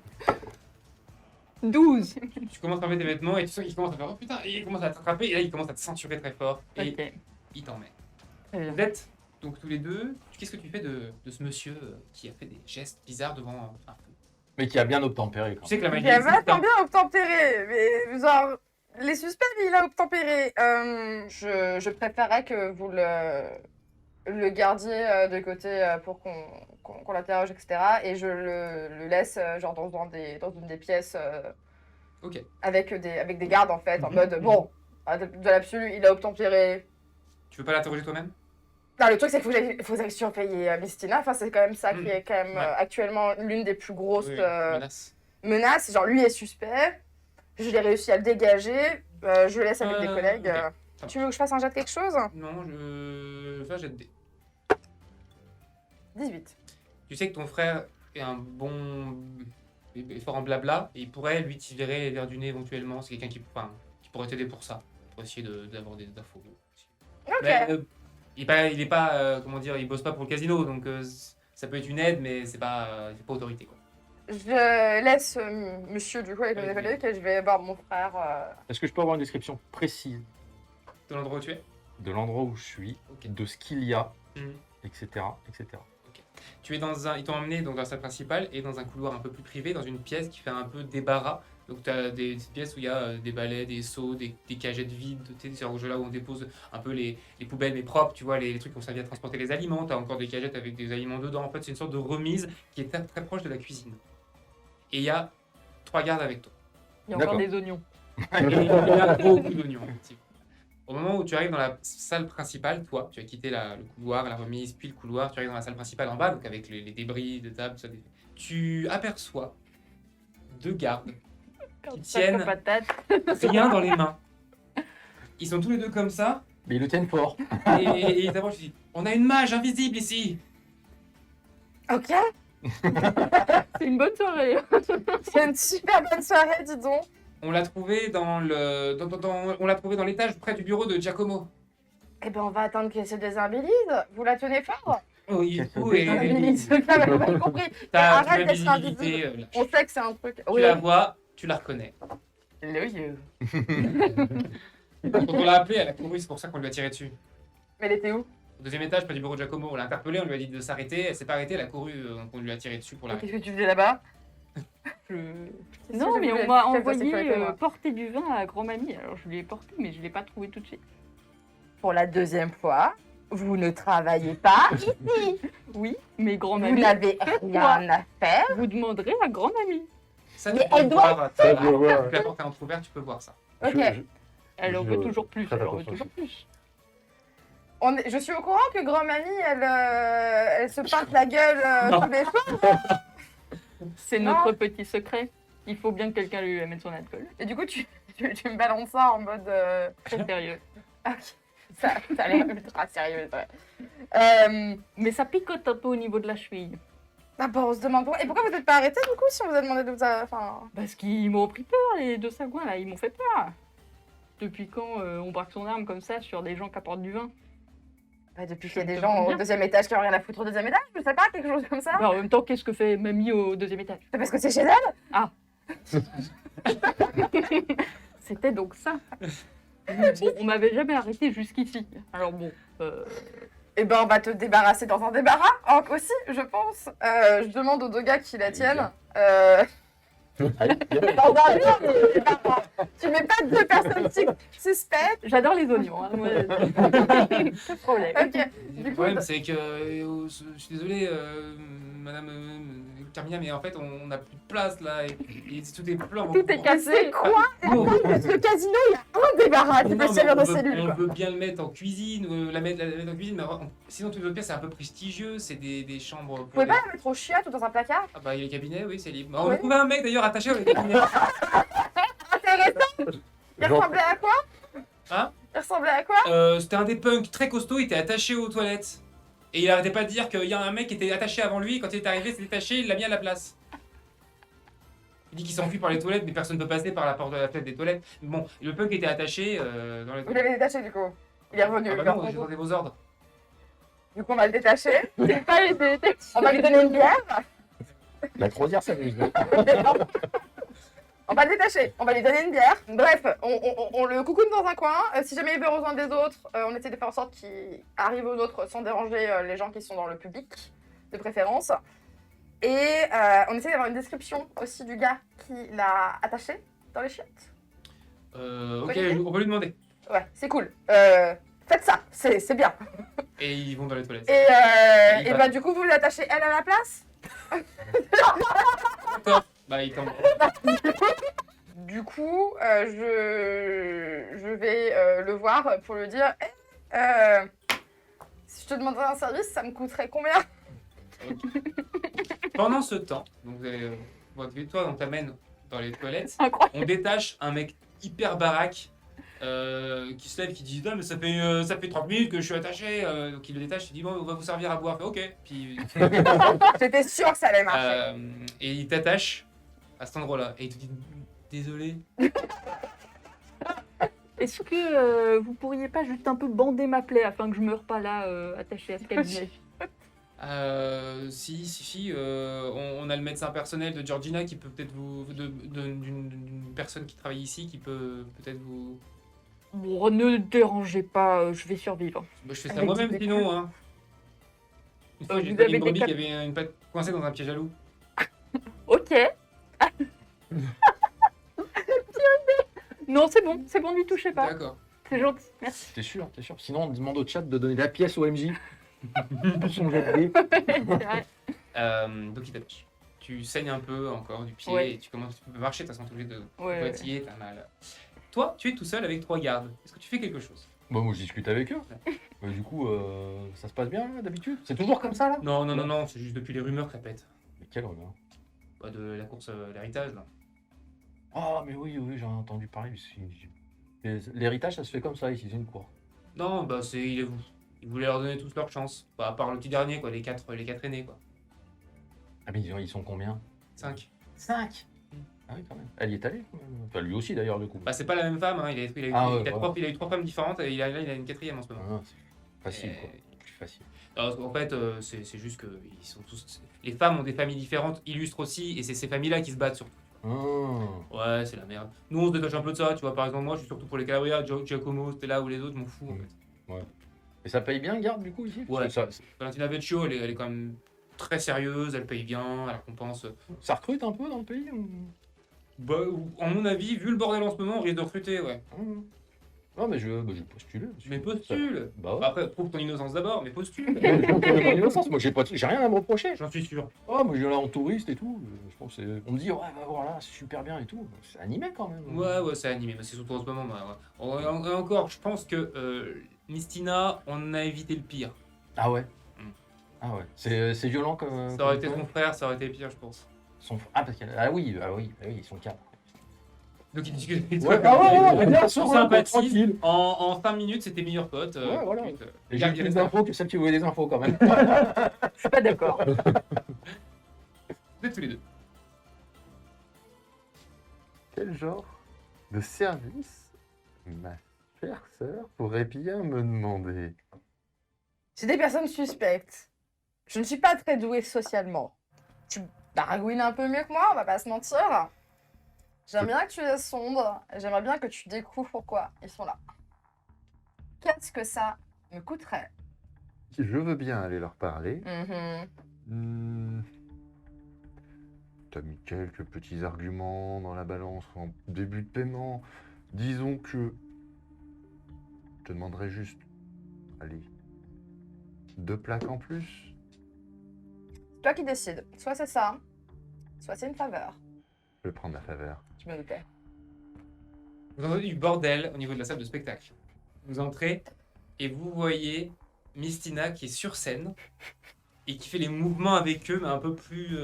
12. Tu commences à enlever tes vêtements et tu sens qu'ils commencent à faire oh putain, et ils commencent à t'attraper et là ils commencent à te ceinturer très fort et Ok. ils t'emmènent. Très bien. Vous êtes donc tous les deux. Qu'est-ce que tu fais de ce monsieur qui a fait des gestes bizarres devant un feu? Mais qui a bien obtempéré quand Tu sais que la magie J'aime existe, vachement hein. bien obtempérer, mais genre, les suspects, il a obtempéré. Je préférerais que vous le gardiez de côté pour qu'on l'interroge, etc. Et je le laisse genre dans une des pièces Ok. avec des gardes en fait, en Mhm. mode bon, de l'absolu, il a obtempéré. Tu veux pas l'interroger toi-même? Non, le truc c'est qu'il faut que j'aille surveiller Mistina. Enfin, c'est quand même ça qui est quand même Ouais. actuellement l'une des plus grosses Oui, menace. menaces. Genre, lui est suspect. Je l'ai réussi à le dégager. Je le laisse avec des collègues. ok. Ça Tu veux que je fasse un jet de quelque chose? Non, je fais un jet de dés. 18. Tu sais que ton frère est un bon. Est fort en blabla et il pourrait lui tirer vers du nez éventuellement. C'est quelqu'un qui pourrait t'aider pour ça. Pour essayer d'avoir des infos. Ok. Mais, il est pas comment dire, il bosse pas pour le casino donc ça peut être une aide mais c'est pas autorité quoi. Je laisse monsieur du coup avec les Oui. collègues et je vais voir mon frère. Est-ce que je peux avoir une description précise De l'endroit où tu es. de l'endroit où je suis, Ok. de ce qu'il y a, Mhm. etc. etc. Tu es ils t'ont emmené donc dans la salle principale et dans un couloir un peu plus privé, dans une pièce qui fait un peu débarras. Donc tu as des pièces où il y a des balais, des seaux, des cagettes vides, tu sais, c'est là où on dépose un peu les poubelles mais propres, tu vois, les trucs qui ont servi à transporter les aliments. Tu as encore des cagettes avec des aliments dedans. En fait, c'est une sorte de remise qui est très, très proche de la cuisine. Et il y a 3 gardes avec toi. Il y a encore D'accord. des oignons. Il y a beaucoup d'oignons, effectivement. Au moment où tu arrives dans la salle principale, toi, tu as quitté le couloir, la remise, puis le couloir, tu arrives dans la salle principale en bas, donc avec les débris de table, tout ça. Tu aperçois 2 gardes qui tiennent Patate. rien dans les mains. Ils sont tous les deux comme ça, Mais ils le tiennent fort. et ils t'approchent, ils disent « On a une mage invisible ici !» Ok. C'est une bonne soirée. C'est une super bonne soirée, dis donc. On l'a trouvé on l'a trouvé dans l'étage près du bureau de Giacomo. Eh ben, on va attendre qu'elle se désimbilise. Vous la tenez fort? Oui, Qu'elle se oui, Désimbilise. J'avais pas compris. t'as Arrête une d'être invisibilité, invisible. là. On sait que c'est un truc. Tu la vois, tu la reconnais. Le you. Quand on l'a appelée, elle a couru, c'est pour ça qu'on lui a tiré dessus. Mais elle était où? Au 2e étage, près du bureau de Giacomo, on l'a interpellée, on lui a dit de s'arrêter, elle s'est pas arrêtée, elle a couru, donc on lui a tiré dessus pour Et l'arrêter. qu'est-ce que tu faisais là-bas? Non, Si, mais je on voulais m'a chef de envoyé sécurité, moi. porter du vin à grand-mamie. Alors je l'ai porté, mais je l'ai pas trouvé tout de suite. Pour la 2e fois, vous ne travaillez pas. Oui, mais Vous grand-mamie, n'avez rien à faire. vous demanderez à grand-mamie. Ça, Mais tu peux elle le doit voir, Ça, je le vois. tu la portes à entrouvert, tu peux voir ça. Ok. Elle en Je- veut toujours plus. très Elle en veut attention. toujours plus. Je suis au courant que grand-mamie, elle se peinte la gueule Non. tous les jours. C'est Non. notre petit secret. Il faut bien que quelqu'un lui amène son alcool. Et du coup, tu me balances ça en mode. Très sérieux. Ok. Ça a l'air ultra sérieux, ouais. Mais ça picote un peu au niveau de la cheville. Ah bon, on se demande pourquoi. Et pourquoi vous n'êtes pas arrêté du coup si on vous a demandé de vous. Enfin. Parce qu'ils m'ont pris peur, les 2 sagouins là. Ils m'ont fait peur. Depuis quand on braque son arme comme ça sur des gens qui apportent du vin? Bah, depuis Je qu'il y a des te gens comprends au bien. 2e étage qui ont rien à foutre au 2e étage, je sais pas, quelque chose comme ça. Bah, en même temps, qu'est-ce que fait mamie au 2e étage? C'est parce que c'est chez elle. C'était donc ça. Bon, on m'avait jamais arrêté jusqu'ici. Alors bon, Eh ben, on va te débarrasser dans un débarras, aussi, je pense. Je demande aux 2 gars qui la tiennent. Dans un mur, mais tu mets pas deux personnes suspectes. J'adore les oignons. Hein, moi. Pas de problème. Ok. Le Du coup, problème, c'est que je suis désolé, madame Carmina, mais en fait, on n'a plus de place là. Et tout est plein. Tout est cassé. c'est quoi Non, Parce que le casino, il y a un débarras qui non, peut mais servir de on cellule. Quoi. veut bien le mettre en cuisine, la mettre en cuisine, mais sinon, toutes les autres pièces, c'est un peu prestigieux. C'est des chambres. Vous pouvez pas la mettre au chiottes ou dans un placard? Ah bah, il y a les cabinets, oui, c'est libre. Bah, on Oui. a trouvé un mec d'ailleurs attaché au cabinet. Intéressant. Il Genre- ressemblait à quoi? Hein? Il ressemblait à quoi? C'était un des punks très costaud, il était attaché aux toilettes. Et il arrêtait pas de dire qu'il y a un mec qui était attaché avant lui, quand il est arrivé, s'est détaché, il l'a mis à la place. Il dit qu'il s'enfuit par les toilettes, mais personne ne peut passer par la porte de la fenêtre des toilettes. Bon, le punk était attaché dans les Vous toilettes. l'avez détaché du coup. Il est revenu. Ah bah il est non, revenu. j'ai donné vos ordres. Du coup, on va le détacher. C'est pas les On va lui donner une bière. La croisière s'amuse. On va le détacher, on va lui donner une bière. Bref, on le coucoune dans un coin. Si jamais il veut rejoindre des autres, on essaie de faire en sorte qu'il arrive aux autres sans déranger les gens qui sont dans le public, de préférence. Et on essaie d'avoir une description aussi du gars qui l'a attaché dans les chiottes. Ok, idée. on peut lui demander. Ouais, c'est cool. Faites ça, c'est bien. Et ils vont dans les toilettes. Et va. bah du coup, vous l'attachez elle à la place. D'accord. Bah, il tombe. Du coup, je vais le voir pour lui dire si je te demanderais un service, ça me coûterait combien? Pendant ce temps, donc vous avez votre victoire, on t'amène dans les toilettes. Incroyable. On détache un mec hyper baraque qui se lève, qui dit non mais ça fait 30 minutes que je suis attaché. Donc il le détache, il dit bon on va vous servir à boire. Fait, ok. Puis J'étais sûre que ça allait marcher. et il t'attache à cet endroit-là et il te dit désolé. Est-ce que vous pourriez pas juste un peu bander ma plaie afin que je meure pas là attachée à ce cabinet? Si, on a le médecin personnel de Georgina qui peut peut-être d'une personne qui travaille ici qui peut peut-être vous. Bon, ne dérangez pas, je vais survivre. Bah, je fais ça Avec moi-même des sinon. Hein. Une fois, Vous j'ai avez une des brebis cap- qui avait une patte coincée dans un piège à loup. Ok. Non, c'est bon, lui touchez pas. D'accord. C'est gentil, merci. T'es sûr, t'es sûr. Sinon, on demande au chat de donner la pièce au MJ. Pour son jet de dés. C'est vrai. Donc il t'attache. Tu saignes un peu encore du pied Ouais. et tu commences à marcher, de toute façon, tous les deux. Ouais. Boîtier, t'as mal. Toi, tu es tout seul avec 3 gardes. Est-ce que tu fais quelque chose? Bon, moi, je discute avec eux. Du coup, ça se passe bien, là, d'habitude. C'est toujours comme ça, là. Non, c'est juste depuis les rumeurs que ça pète. Mais quelle rumeur. Bah, de la course à l'héritage, là. Ah, mais oui, j'en ai entendu parler. L'héritage, ça se fait comme ça, ici, c'est une cour. Non, bah, ils voulaient leur donner tous leur chance. Bah, à part le petit dernier, quoi, les quatre aînés, quoi. Ah, mais ils sont combien? 5. 5. Ah oui, quand même. Elle y est allée, quand même. Enfin, lui aussi, d'ailleurs, du coup. Bah, c'est pas la même femme, hein. Il a eu, Ah ouais, il a eu 3 femmes différentes et il a une 4e en ce moment. Ah, c'est facile, quoi. Plus facile. Alors, en fait, c'est juste que ils sont tous. Les femmes ont des familles différentes, illustres aussi, et c'est ces familles-là qui se battent surtout. Ah. Ouais, c'est la merde. Nous, on se détache un peu de ça, tu vois. Par exemple, moi, je suis surtout pour les Calabria, Giacomo, Stella ou les autres, je m'en fous, en fait. Et ça paye bien, garde, du coup, ici? Parce Ouais. que Valentina Vecchio, elle est quand même très sérieuse, elle paye bien, elle récompense. ça recrute un peu dans le pays ou... Bah, en mon avis, vu le bordel en ce moment, on risque de recruter, ouais. Ah, mais je vais postuler. Mais postule. Bah ouais. Après, prouve ton innocence d'abord, mais postule. Mon innocence, moi, j'ai rien à me reprocher. J'en suis sûr. Oh, moi, je viens là en touriste et tout. Je pense on me dit, ouais, va voir là, c'est super bien et tout. C'est animé quand même. Ouais, c'est animé, mais c'est surtout en ce moment. Bah, ouais. Et encore, je pense que Mistina, on a évité le pire. Ah ouais. Mm. Ah ouais. C'est violent comme. Ça aurait été comme son frère, ça aurait été pire, je pense. Ah, parce qu'elle. Ah oui, ils sont quatre. Donc ils discutent. Ouais, mais bien sûr, Sur ouais, sympathie. tranquille. En 5 minutes, c'était meilleurs potes. Ouais, voilà. ensuite, Et Gab, j'ai il plus reste d'infos que celle qui voulait des infos quand même. Je suis pas d'accord. Vous êtes tous les deux. Quel genre de service ma chère sœur pourrait bien me demander? J'ai des personnes suspectes. Je ne suis pas très douée socialement. Tu baragouines un peu mieux que moi, on va pas se mentir. J'aime bien que tu les sondes. J'aimerais bien que tu découvres pourquoi ils sont là. Qu'est-ce que ça me coûterait? Je veux bien aller leur parler. Mhm. Hmm. t'as mis quelques petits arguments dans la balance en début de paiement. Disons que je te demanderais juste, allez, 2 plaques en plus. C'est toi qui décides. Soit c'est ça, soit c'est une faveur. Je vais prendre la faveur. Je me doutais. Vous entendez du bordel au niveau de la salle de spectacle. Vous entrez et vous voyez Mistina qui est sur scène et qui fait les mouvements avec eux, mais un peu plus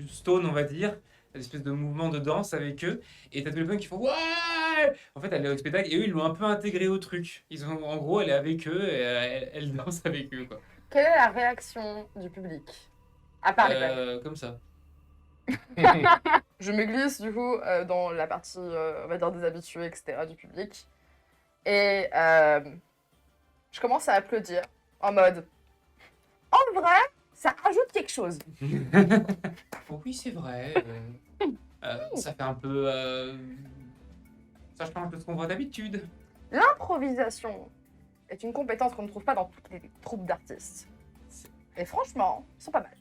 stone, on va dire. Une espèce de mouvement de danse avec eux. Et t'as tous les punks qui font ouais. En fait, elle est au spectacle et eux, ils l'ont un peu intégré au truc. En gros, elle est avec eux et elle danse avec eux, quoi. Quelle est la réaction du public? À part les blagues. Comme ça. Je me glisse du coup dans la partie, on va dire, des habitués, etc. du public. Et je commence à applaudir en mode en vrai, ça ajoute quelque chose. Oh oui, c'est vrai. Ça fait un peu. Ça change de ce qu'on voit d'habitude. L'improvisation est une compétence qu'on ne trouve pas dans toutes les troupes d'artistes. Et franchement, ils sont pas mal.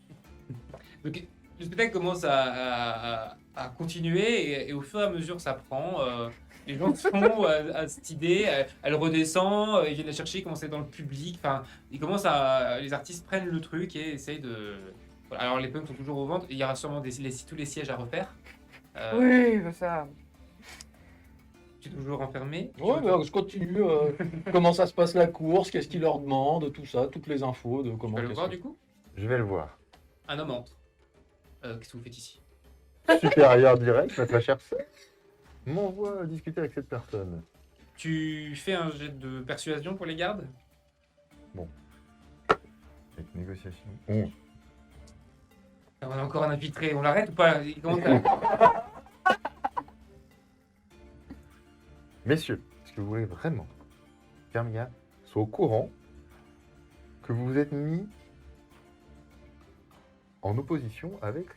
Donc, le spectacle commence à continuer et au fur et à mesure ça prend. Les gens sont à cette idée, elle redescend, ils viennent la chercher, ils commencent à être dans le public. Enfin, les artistes prennent le truc et essayent de. Voilà. Alors les punks sont toujours au ventre. Il y aura sûrement tous les sièges à refaire. Oui, c'est ça. Tu es toujours enfermé. Ouais, mais je continue. Comment ça se passe la course, qu'est-ce qu'ils leur demandent, tout ça, toutes les infos de Tu comment. vas le qu'est-ce voir que- du coup. Je vais le voir. Un homme entre. Qu'est-ce que vous faites ici? Supérieur direct, notre cher sœur, m'envoie discuter avec cette personne. Tu fais un jet de persuasion pour les gardes? Avec négociation. 11. On a encore un infiltré, on l'arrête ou pas? Comment ça Messieurs, est-ce que vous voulez vraiment qu'Armia soit au courant que vous vous êtes mis en opposition avec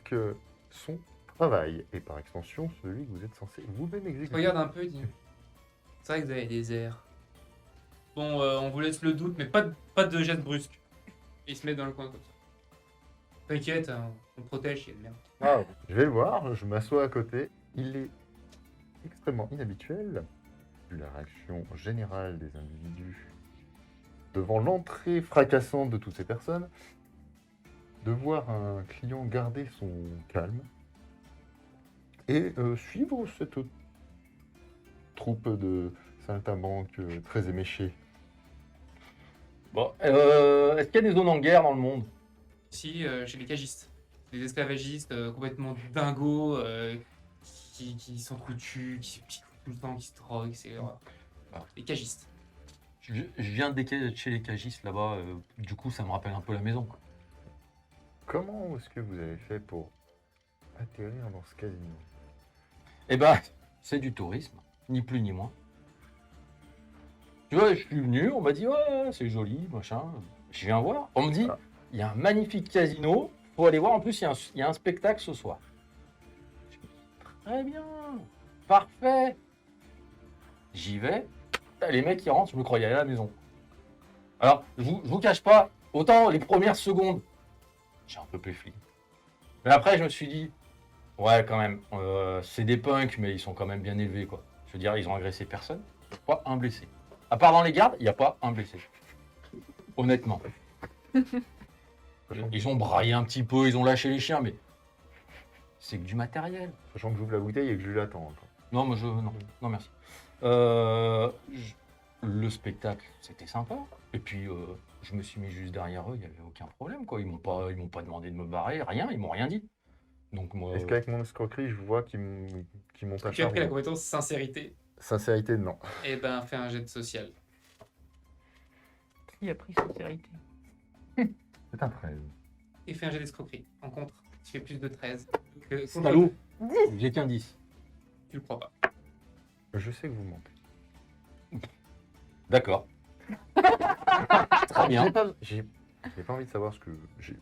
son travail et par extension celui que vous êtes censé vous-même exécuter? Regarde un peu, il dit. C'est vrai que vous avez des airs. Bon, on vous laisse le doute, mais pas de geste brusque. Et il se met dans le coin comme ça. T'inquiète, hein, on protège, il y a de merde. Ah, je vais le voir, je m'assois à côté. Il est extrêmement inhabituel, vu la réaction générale des individus devant l'entrée fracassante de toutes ces personnes, de voir un client garder son calme et suivre cette troupe de saltimbanques très éméchés. Bon, est-ce qu'il y a des zones en guerre dans le monde? Si, chez les cagistes. Des esclavagistes complètement dingos, qui sont coutus, qui se piquent tout le temps, qui se droguent, c'est voilà. Les cagistes. Je viens de chez les cagistes là-bas, du coup ça me rappelle un peu la maison, quoi. Comment est-ce que vous avez fait pour atterrir dans ce casino? Eh ben, c'est du tourisme, ni plus ni moins. Tu vois, je suis venu, on m'a dit ouais, c'est joli, machin. Je viens voir. On me dit, Ah. il y a un magnifique casino, faut aller voir. En plus, il y a un spectacle ce soir. Je me dis, très bien, parfait. J'y vais. Les mecs qui rentrent, je me croyais à la maison. Alors, je vous cache pas, autant les premières secondes, j'ai un peu péfli. Mais après, je me suis dit, ouais, quand même, c'est des punks, mais ils sont quand même bien élevés, quoi. Je veux dire, ils ont agressé personne, pas un blessé. À part dans les gardes, il n'y a pas un blessé. Honnêtement. Ils ont braillé un petit peu, ils ont lâché les chiens, mais c'est que du matériel. Sachant que j'ouvre la bouteille et que je l'attends encore. Non, mais non, merci. Le spectacle, c'était sympa. Et puis, je me suis mis juste derrière eux, il n'y avait aucun problème, quoi. Ils m'ont pas demandé de me barrer, rien, ils m'ont rien dit. Donc moi, Est-ce qu'avec mon escroquerie, je vois qu'ils m'ont pas Tu as pris la chargé? compétence sincérité. Sincérité, non. Et ben, fais un jet de social. Qui a pris sincérité? C'est un 13. Et fais un jet d'escroquerie. En contre, tu fais plus de 13. salaud, 10. j'ai qu'un 10. Tu le crois pas. Je sais que vous mentez. D'accord. Très bien. J'ai pas envie de savoir ce que... J'ai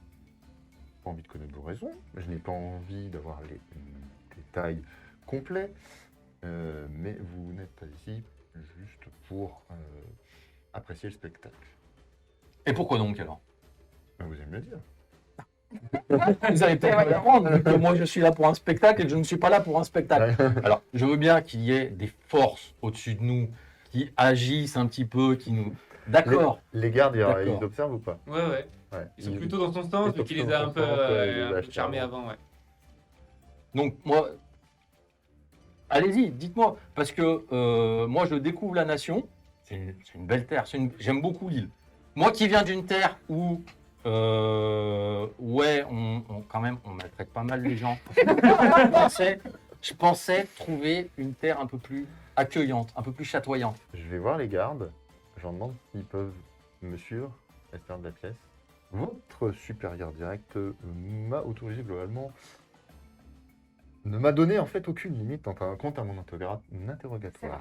pas envie de connaître vos raisons. Je n'ai pas envie d'avoir les détails complets. Mais vous n'êtes pas ici juste pour apprécier le spectacle. Et pourquoi donc alors? Ben, vous aimez le dire. Vous allez peut-être me l'apprendre, vu que moi je suis là pour un spectacle et que je ne suis pas là pour un spectacle. Alors, je veux bien qu'il y ait des forces au-dessus de nous qui agissent un petit peu, qui nous... D'accord. Les gardes, D'accord. ils observent ou pas? Ouais. Ouais. Ils sont plutôt dans son sens, ils vu qu'il sont les a un plutôt peu, dans son sens, ouais, il les a un peu achetés charmés avant. avant, ouais. Donc, moi... Allez-y, dites-moi. Parce que moi, je découvre la nation. C'est une belle terre. J'aime beaucoup l'île. Moi qui viens d'une terre où... ouais, quand même, on maltraite pas mal les gens. Je pensais trouver une terre un peu plus accueillante, un peu plus chatoyante. Je vais voir les gardes. J'en demande s'ils peuvent me suivre à l'extérieur de la pièce. Votre supérieur direct m'a autorisé globalement. Ne m'a donné en fait aucune limite quant à mon C'est interrogatoire.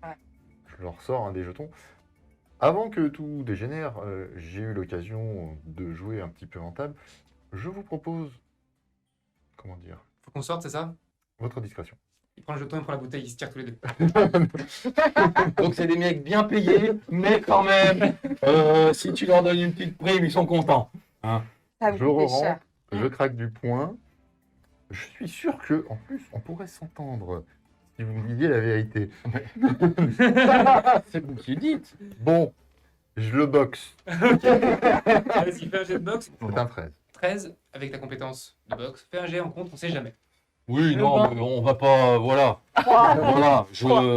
vrai. Je leur sors un des jetons. Avant que tout dégénère, j'ai eu l'occasion de jouer un petit peu en table. Je vous propose, comment dire, Faut qu'on sorte, c'est ça? votre discrétion. Il prend le jeton, il prend la bouteille, ils se tirent tous les deux. Donc c'est des mecs bien payés, mais quand même, si tu leur donnes une petite prime, ils sont contents. Hein. Ça vous Je coûtait re-rentre, cher. je craque du poing. Je suis sûr que, en plus, on pourrait s'entendre si vous me disiez la vérité. C'est vous qui dites. Bon, je le boxe. Vas-y, fais un jet de boxe. C'est un 13. 13, avec ta compétence de boxe. Fais un jet en contre, on sait jamais. Oui, Le non, bain. mais on va pas, voilà. Trois. Voilà,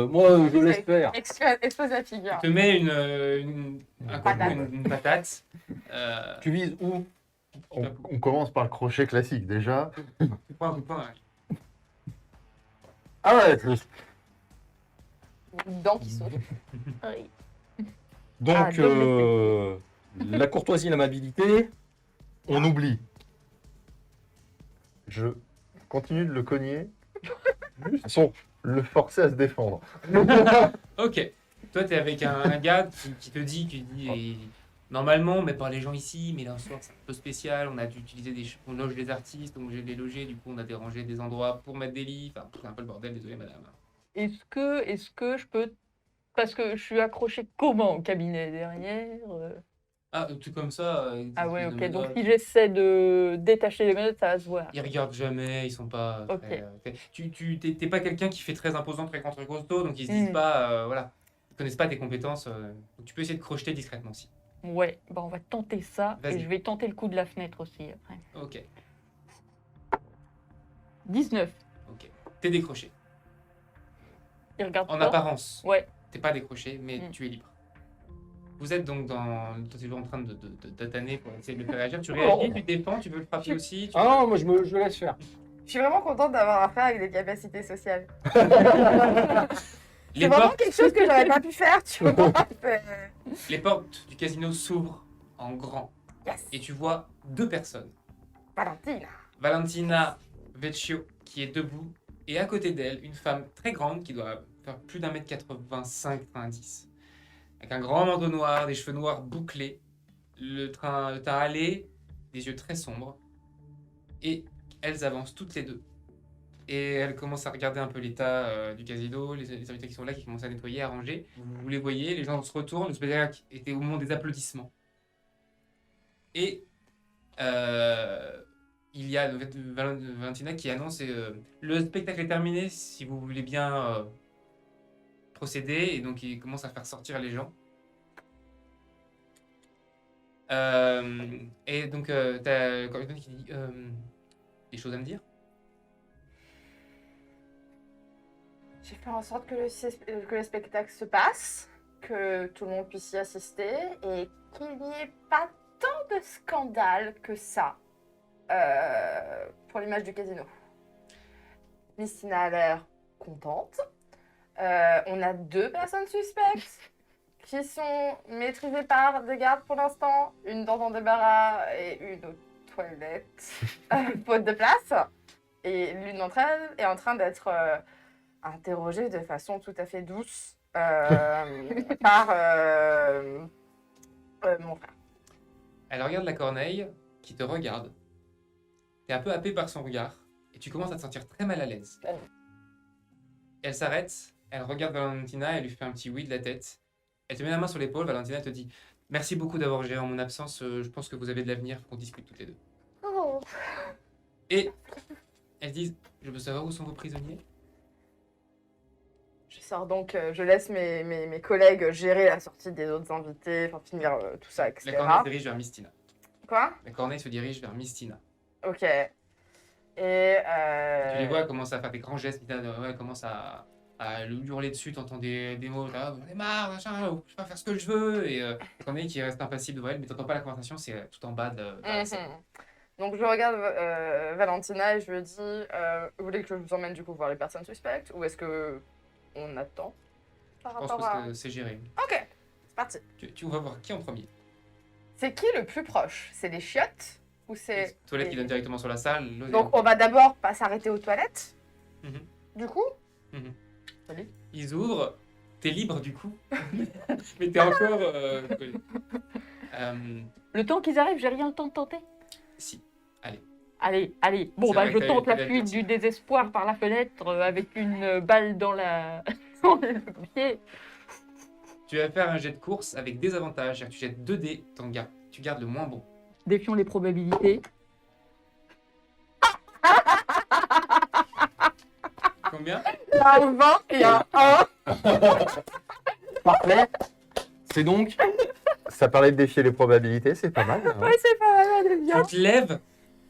moi je l'espère. Expose la figure. Tu te mets un Patate. coup, une patate. Tu vises où? On commence par le crochet classique déjà. Tu prends un coup de poing. Ah ouais, Une dent qui saute. Oui. donc Ah, la courtoisie, l'amabilité, on oublie. Je continue de le cogner. Juste pour le forcer à se défendre. Ok. Toi, t'es avec un gars qui te dit, normalement, mais par les gens ici, mais là, un soir, c'est un peu spécial. On a dû utiliser on loge des artistes, donc j'ai les loger. Du coup, on a dérangé des endroits pour mettre des lits. Enfin, c'est un peu le bordel, désolé, madame. Est-ce que je peux... Parce que je suis accrochée comment au cabinet derrière Ah, tout comme ça. Ah ouais, ils ok. demandent, Donc ah, si j'essaie de détacher les menottes, ça va se voir. Ils regardent jamais, ils sont pas. Ok. T'es pas quelqu'un qui fait très imposant, très contre costaud, donc ils se disent Mm. pas, voilà, ils connaissent pas tes compétences. Donc tu peux essayer de crocheter discrètement aussi. Ouais, bah on va tenter ça. Et Vas-y. je vais tenter le coup de la fenêtre aussi après. Ok, 19. ok. T'es décroché. Il regarde En pas. apparence, Ouais. t'es pas décroché, mais Mm. tu es libre. Vous êtes donc toi, tu es en train de tataner pour essayer de le faire réagir. Tu réagis, tu te défends, tu veux le frapper aussi. Ah non, moi je le laisse faire. Je suis vraiment contente d'avoir affaire avec des capacités sociales. Les C'est vraiment portes, quelque chose que j'aurais pas pu faire, tu vois. les portes du casino s'ouvrent en grand Yes. et tu vois deux personnes. Valentine. Valentina Vecchio qui est debout et à côté d'elle une femme très grande qui doit faire plus d'1 mètre 85-90 avec un grand manteau noir, des cheveux noirs bouclés, le teint hâlé, des yeux très sombres et elles avancent toutes les deux et elles commencent à regarder un peu l'état du casino, les invités qui sont là qui commencent à nettoyer, à ranger. Vous les voyez, les gens se retournent, le spectacle était au moment des applaudissements et il y a Valentina qui annonce le spectacle est terminé si vous voulez bien procéder et donc il commence à faire sortir les gens. Et donc t'as Corbin qui dit des choses à me dire. J'ai fait en sorte que le spectacle se passe, que tout le monde puisse y assister et qu'il n'y ait pas tant de scandales que ça pour l'image du casino. Mistina a l'air contente. On a 2 personnes suspectes qui sont maîtrisées par des gardes pour l'instant, une dans un débarras et une aux toilettes, faute de place. Et l'une d'entre elles est en train d'être interrogée de façon tout à fait douce par mon frère. Elle regarde la corneille qui te regarde. T'es un peu happé par son regard et tu commences à te sentir très mal à l'aise. Elle s'arrête, elle regarde Valentina, elle lui fait un petit oui de la tête. Elle te met la main sur l'épaule, Valentina te dit « Merci beaucoup d'avoir géré en mon absence, je pense que vous avez de l'avenir, faut qu'on discute toutes les deux. » Et elles disent, je veux savoir où sont vos prisonniers. Je sors donc, je laisse mes collègues gérer la sortie des autres invités, enfin finir tout ça, La etc. corneille se dirige vers Mistina. Quoi? La corneille se dirige vers Mistina. Ok. Et Tu les vois, elle commence à faire des grands gestes, elle commence à lui hurler dessus, t'entends des mots, j'en ai marre, machin, je peux pas faire ce que je veux. Et la corneille qui reste impassible devant elle, mais t'entends pas la conversation, c'est tout en bas de la scène. Donc je regarde Valentina et je lui dis vous voulez que je vous emmène du coup voir les personnes suspectes ou est-ce que on attend par Je rapport à... pense que c'est géré. Ok, c'est parti. Tu vas voir qui en premier. C'est qui le plus proche? C'est les chiottes ou c'est... Toilette qui donne directement sur la salle. Donc on va d'abord pas s'arrêter aux toilettes, Mhm. du coup. Mhm. Salut. Ils ouvrent, t'es libre du coup, mais t'es encore collé. Le temps qu'ils arrivent, j'ai rien le temps de tenter. Si, Allez. Bon, C'est bah, vrai je que tente t'as la eu fuite petit. du désespoir par la fenêtre avec une balle dans la... dans le pied. tu vas faire un jet de course avec des avantages, c'est-à-dire que tu jettes 2 dés, tu gardes le moins bon. Défions les probabilités. Combien? Il y a un 20 et un 1. Parfait. C'est donc. Ça parlait de défier les probabilités, c'est pas mal. hein. c'est pas mal, elle est bien. Tu te lèves,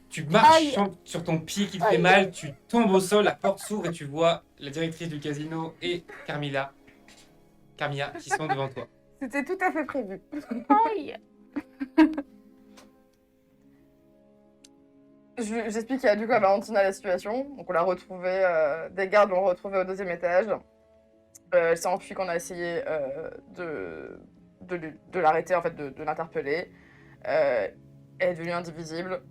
tu marches Aïe. sur ton pied qui te fait mal, tu tombes au sol, la porte s'ouvre et tu vois la directrice du casino et Carmilla qui sont devant toi. C'était tout à fait prévu. Aïe. J'explique du coup à Valentina la situation. Donc on l'a retrouvée, des gardes l'ont retrouvée au 2e étage. Elle s'est enfuie quand on a essayé de l'arrêter, en fait, de l'interpeller. Elle est devenue indivisible.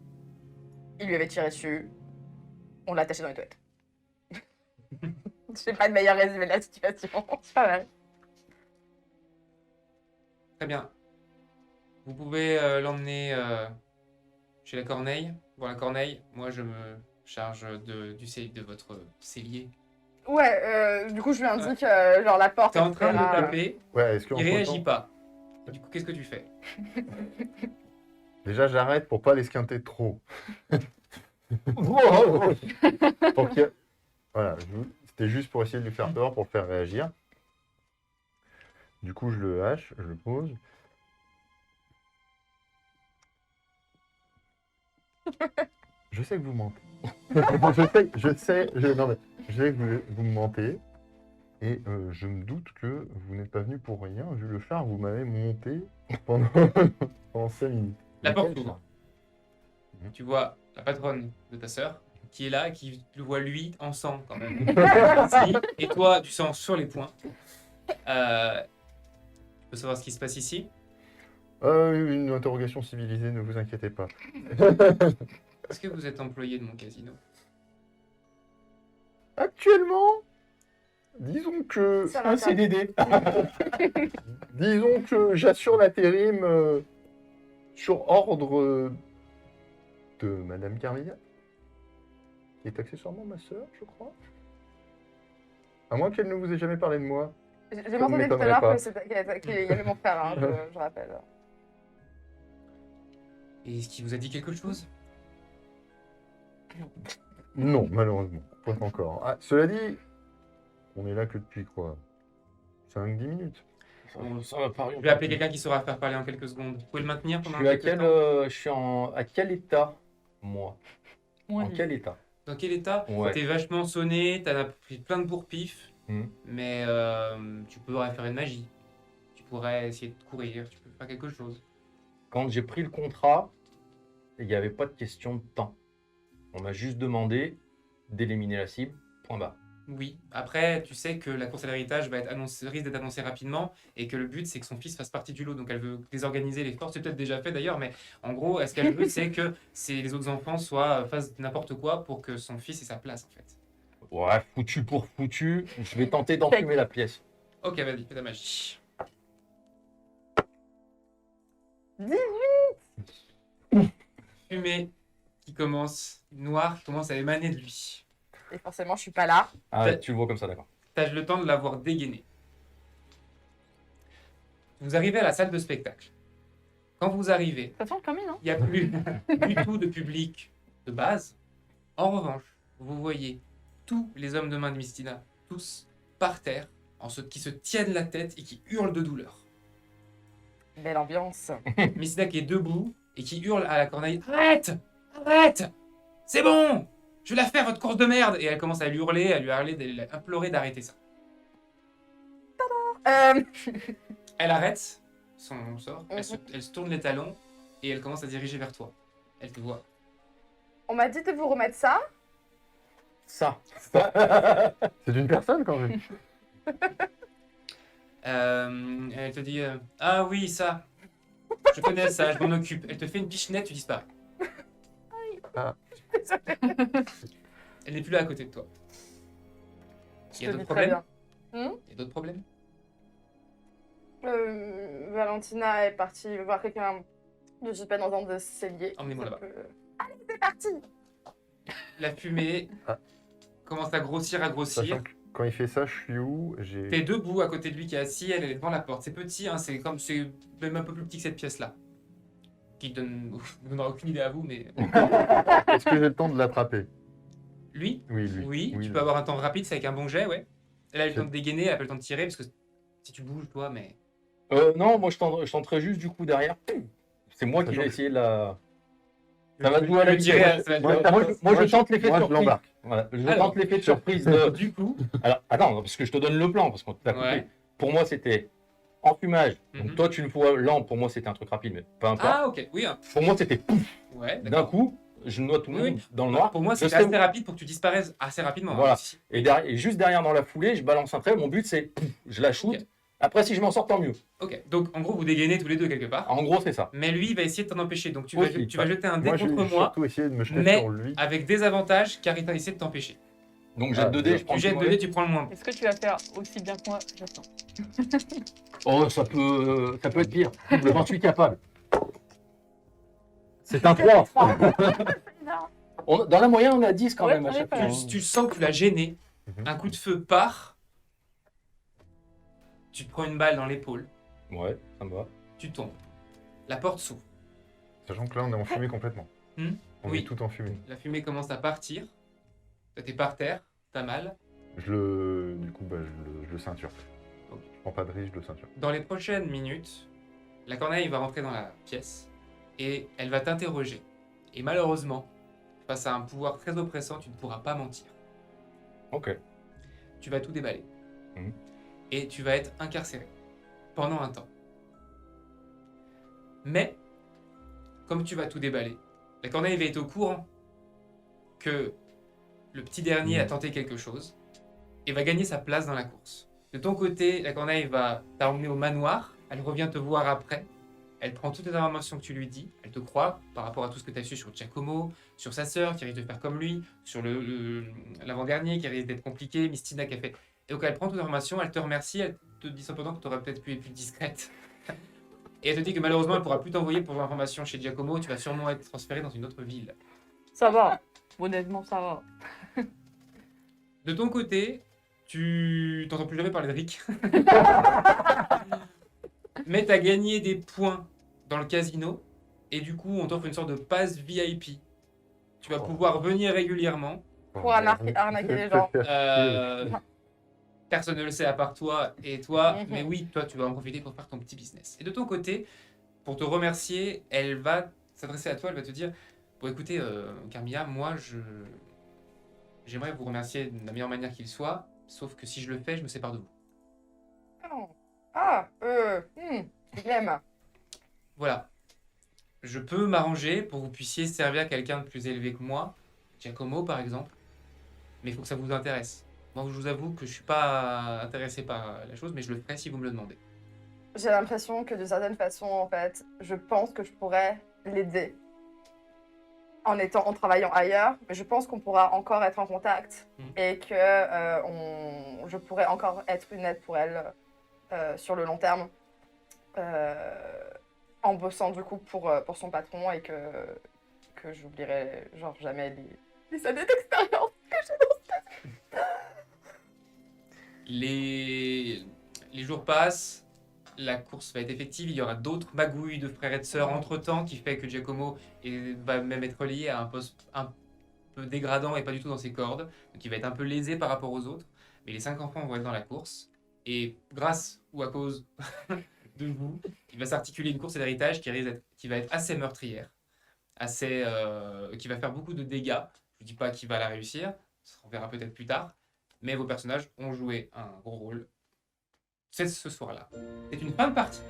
Il lui avait tiré dessus. On l'a attachée dans les toilettes. Je sais pas de meilleur résumé de la situation. C'est pas mal. Très bien. Vous pouvez l'emmener chez la Corneille. Voir la Corneille, moi je me charge de votre cellier. Ouais, du coup je lui indique genre la porte. T'es en train de le etc. taper, Ouais, est-ce il réagit pas. Du coup, qu'est-ce que tu fais? Déjà, j'arrête pour pas l'esquinter trop. Pour que... Voilà, c'était juste pour essayer de lui faire peur, pour le faire réagir. Du coup, je le hache, je le pose. Je sais que vous mentez. Non, mais je sais que vous me mentez. Et je me doute que vous n'êtes pas venu pour rien, vu le phare, vous m'avez monté pendant, pendant 5 minutes. La porte Nickel, s'ouvre. Tu vois la patronne de ta sœur qui est là, qui le voit lui en sang quand même. Ici, et toi, du sang sur les poings. Tu peux savoir ce qui se passe ici? Une interrogation civilisée, ne vous inquiétez pas. Est-ce que vous êtes employé de mon casino? Actuellement, disons que, Ça Un va, CDD. disons que j'assure l'intérim sur ordre de Madame Carmilla, qui est accessoirement ma sœur, je crois. À moins qu'elle ne vous ait jamais parlé de moi. J'ai Ça ne mentionné tout à m'étonnerait l'heure pas. qu'il y avait mon frère, hein, je rappelle. Et est-ce qu'il vous a dit quelque chose? Non, malheureusement, pas encore. Ah, cela dit, on est là que depuis quoi 5-10 minutes. Ça m'a paru. Je vais appeler quelqu'un qui saura faire parler en quelques secondes. Vous pouvez le maintenir Je pendant suis à quelques quel, temps? je suis à quel état, moi? Moi, En quel état? Dans quel état? Ouais. T'es vachement sonné, t'en as pris plein de bourre-pif, Mhm. mais tu pourrais faire une magie. Tu pourrais essayer de courir, tu peux faire quelque chose. Quand j'ai pris le contrat, il n'y avait pas de question de temps. On m'a juste demandé d'éliminer la cible, point barre. Oui. Après, tu sais que la course à l'héritage risque d'être annoncée rapidement et que le but, c'est que son fils fasse partie du lot. Donc, elle veut désorganiser les forces. C'est peut-être déjà fait d'ailleurs, mais en gros, ce qu'elle veut, c'est que les autres enfants fassent n'importe quoi pour que son fils ait sa place, en fait. Ouais, foutu pour foutu, je vais tenter d'enfumer la pièce. Ok, vas-y, fais ta magie. 18. Fumée qui commence, noire, qui commence à émaner de lui. Et forcément, je suis pas là. Ah ouais, tu le vois comme ça, d'accord. T'as le temps de l'avoir dégainé. Vous arrivez à la salle de spectacle. Quand vous arrivez, Ça sent le camin, non? il n'y a plus du tout de public de base. En revanche, vous voyez tous les hommes de main de Mistina, tous par terre, qui se tiennent la tête et qui hurlent de douleur. Belle ambiance. Mistina qui est debout et qui hurle à la corneille « Arrête! Arrête! C'est bon! Je vais la faire, votre course de merde !» Et elle commence à lui hurler, à lui implorer d'arrêter ça. Euh, Elle arrête son sort, elle se tourne les talons et elle commence à diriger vers toi. Elle te voit. on m'a dit de vous remettre ça. Ça. C'est d'une personne quand même. Elle te dit Ah oui, ça. Je connais ça, je m'en occupe. Elle te fait une pichenette, tu disparais. Elle n'est plus là à côté de toi. Je Il y a te d'autres dis très problèmes bien. Il y a d'autres problèmes Valentina est partie voir quelqu'un de je sais pas dans un de ses liés. Emmenez-moi Ça là-bas. peut- Allez, c'est parti. La fumée Ah. commence à grossir, à grossir. Sachant que quand il fait ça, je suis où? T'es debout à côté de lui qui est assis, elle est devant la porte. C'est petit, hein, c'est même un peu plus petit que cette pièce-là. Qui ne donnera aucune idée à vous, mais. Est-ce que j'ai le temps de l'attraper? Lui, Oui, lui. oui, tu lui. peux avoir un temps rapide, c'est avec un bon jet, ouais. Elle a eu le C'est- temps de dégainer, elle a pas le temps de tirer, parce que si tu bouges, toi, mais. Non, moi je tenterai juste du coup derrière. C'est moi qui Sachant vais que- essayer de la. Ça va jouer à la Le tirer, vitesse. ça va Moi, jouer à la Moi, vitesse. je tente l'effet de moi, je surprise. l'embarque. Voilà, je Alors, tente l'effet de surprise de. Du coup, Alors, attends, parce que je te donne le plan, parce qu'on t'a coupé. Ouais. Pour moi, c'était enfumage. Mhm. Donc, toi, tu le vois lent, pour moi, c'était un truc rapide, mais peu importe. ah ok, oui, hein. Pour moi, c'était pouf, Ouais, d'un d'accord. coup, je noie tout le Oui, monde dans le Bah, noir. pour moi, Je c'est sais assez où- rapide pour que tu disparaisses assez rapidement. hein, Voilà. aussi. Et juste derrière, dans la foulée, je balance un trait. Mon but, c'est pouf, je la shoot. Ok. Après, si je m'en sors, tant mieux. Ok, donc en gros, vous dégainez tous les deux quelque part. En gros, c'est ça. Mais lui, il va essayer de t'en empêcher. Donc tu Aussi, vas jeter un dé Moi, je vais contre moi, surtout essayer de me jeter mais sur lui. avec des avantages, car il va essayer de t'empêcher. Donc, jette Ah, 2 dés, je prends Tu le jettes plus 2 mauvais. dés, tu prends le moins. Est-ce que tu vas faire aussi bien que moi? J'attends. Oh, ça peut être pire. Le 28 capable. C'est un 3. Dans la moyenne, on a 10 quand Ouais, même à on est chaque pas fois. mal. Tu sens que tu l'as gêné. Mhm. Un coup de feu part. Tu te prends une balle dans l'épaule. Ouais, ça me va. Tu tombes. La porte s'ouvre. Sachant que là, on est enfumé complètement. Hmm. On Oui. est tout enfumé. La fumée commence à partir. Toi, t'es par terre. T'as mal. Du coup, bah, je le ceinture. Ok. Je prends pas de risque, je le ceinture. Dans les prochaines minutes, la corneille va rentrer dans la pièce et elle va t'interroger. Et malheureusement, face à un pouvoir très oppressant, tu ne pourras pas mentir. Ok. Tu vas tout déballer. Mhm. Et tu vas être incarcéré pendant un temps. Mais, comme tu vas tout déballer, la corneille va être au courant que le petit dernier Mhm. a tenté quelque chose et va gagner sa place dans la course. De ton côté, la corneille va t'emmener au manoir, elle revient te voir après, elle prend toutes les informations que tu lui dis, elle te croit par rapport à tout ce que tu as su sur Giacomo, sur sa sœur qui risque de faire comme lui, sur l'avant-dernier qui risque d'être compliqué, Mistina qui a fait... Et donc elle prend toutes les informations, elle te remercie, elle te dit simplement que tu aurais peut-être pu être plus discrète. Et elle te dit que malheureusement elle ne pourra plus t'envoyer pour l'information chez Giacomo, tu vas sûrement être transféré dans une autre ville. Ça va. Honnêtement, ça va. De ton côté, tu t'entends plus jamais parler de Rick. Mais tu as gagné des points dans le casino et du coup on t'offre une sorte de passe VIP. Tu vas Oh. pouvoir venir régulièrement. Pour arnaquer les gens. Personne ne le sait à part toi et toi, Mhm. mais oui, toi tu vas en profiter pour faire ton petit business. Et de ton côté, pour te remercier, elle va s'adresser à toi, elle va te dire bon écoutez, Carmilla, moi j'aimerais vous remercier de la meilleure manière qu'il soit, sauf que si je le fais, je me sépare de vous. Oh. Ah, je l'aime. Voilà. Je peux m'arranger pour que vous puissiez servir à quelqu'un de plus élevé que moi, Giacomo par exemple, mais il faut que ça vous intéresse. Moi, je vous avoue que je suis pas intéressé par la chose, mais je le ferai si vous me le demandez. J'ai l'impression que de certaines façons, en fait, je pense que je pourrais l'aider en travaillant ailleurs, mais je pense qu'on pourra encore être en contact et que je pourrais encore être une aide pour elle sur le long terme en bossant du coup pour son patron et que j'oublierai genre jamais les années d'expérience que j'ai dans Les jours passent, la course va être effective. Il y aura d'autres magouilles de frères et de sœurs entre-temps qui fait que Giacomo va même être lié à un poste un peu dégradant et pas du tout dans ses cordes. Donc il va être un peu lésé par rapport aux autres. Mais les 5 enfants vont être dans la course. Et grâce ou à cause de vous, il va s'articuler une course d'héritage qui va être assez meurtrière, qui va faire beaucoup de dégâts. Je ne dis pas qui va la réussir, on verra peut-être plus tard. Mais vos personnages ont joué un gros rôle ce soir-là. C'est une fin de partie.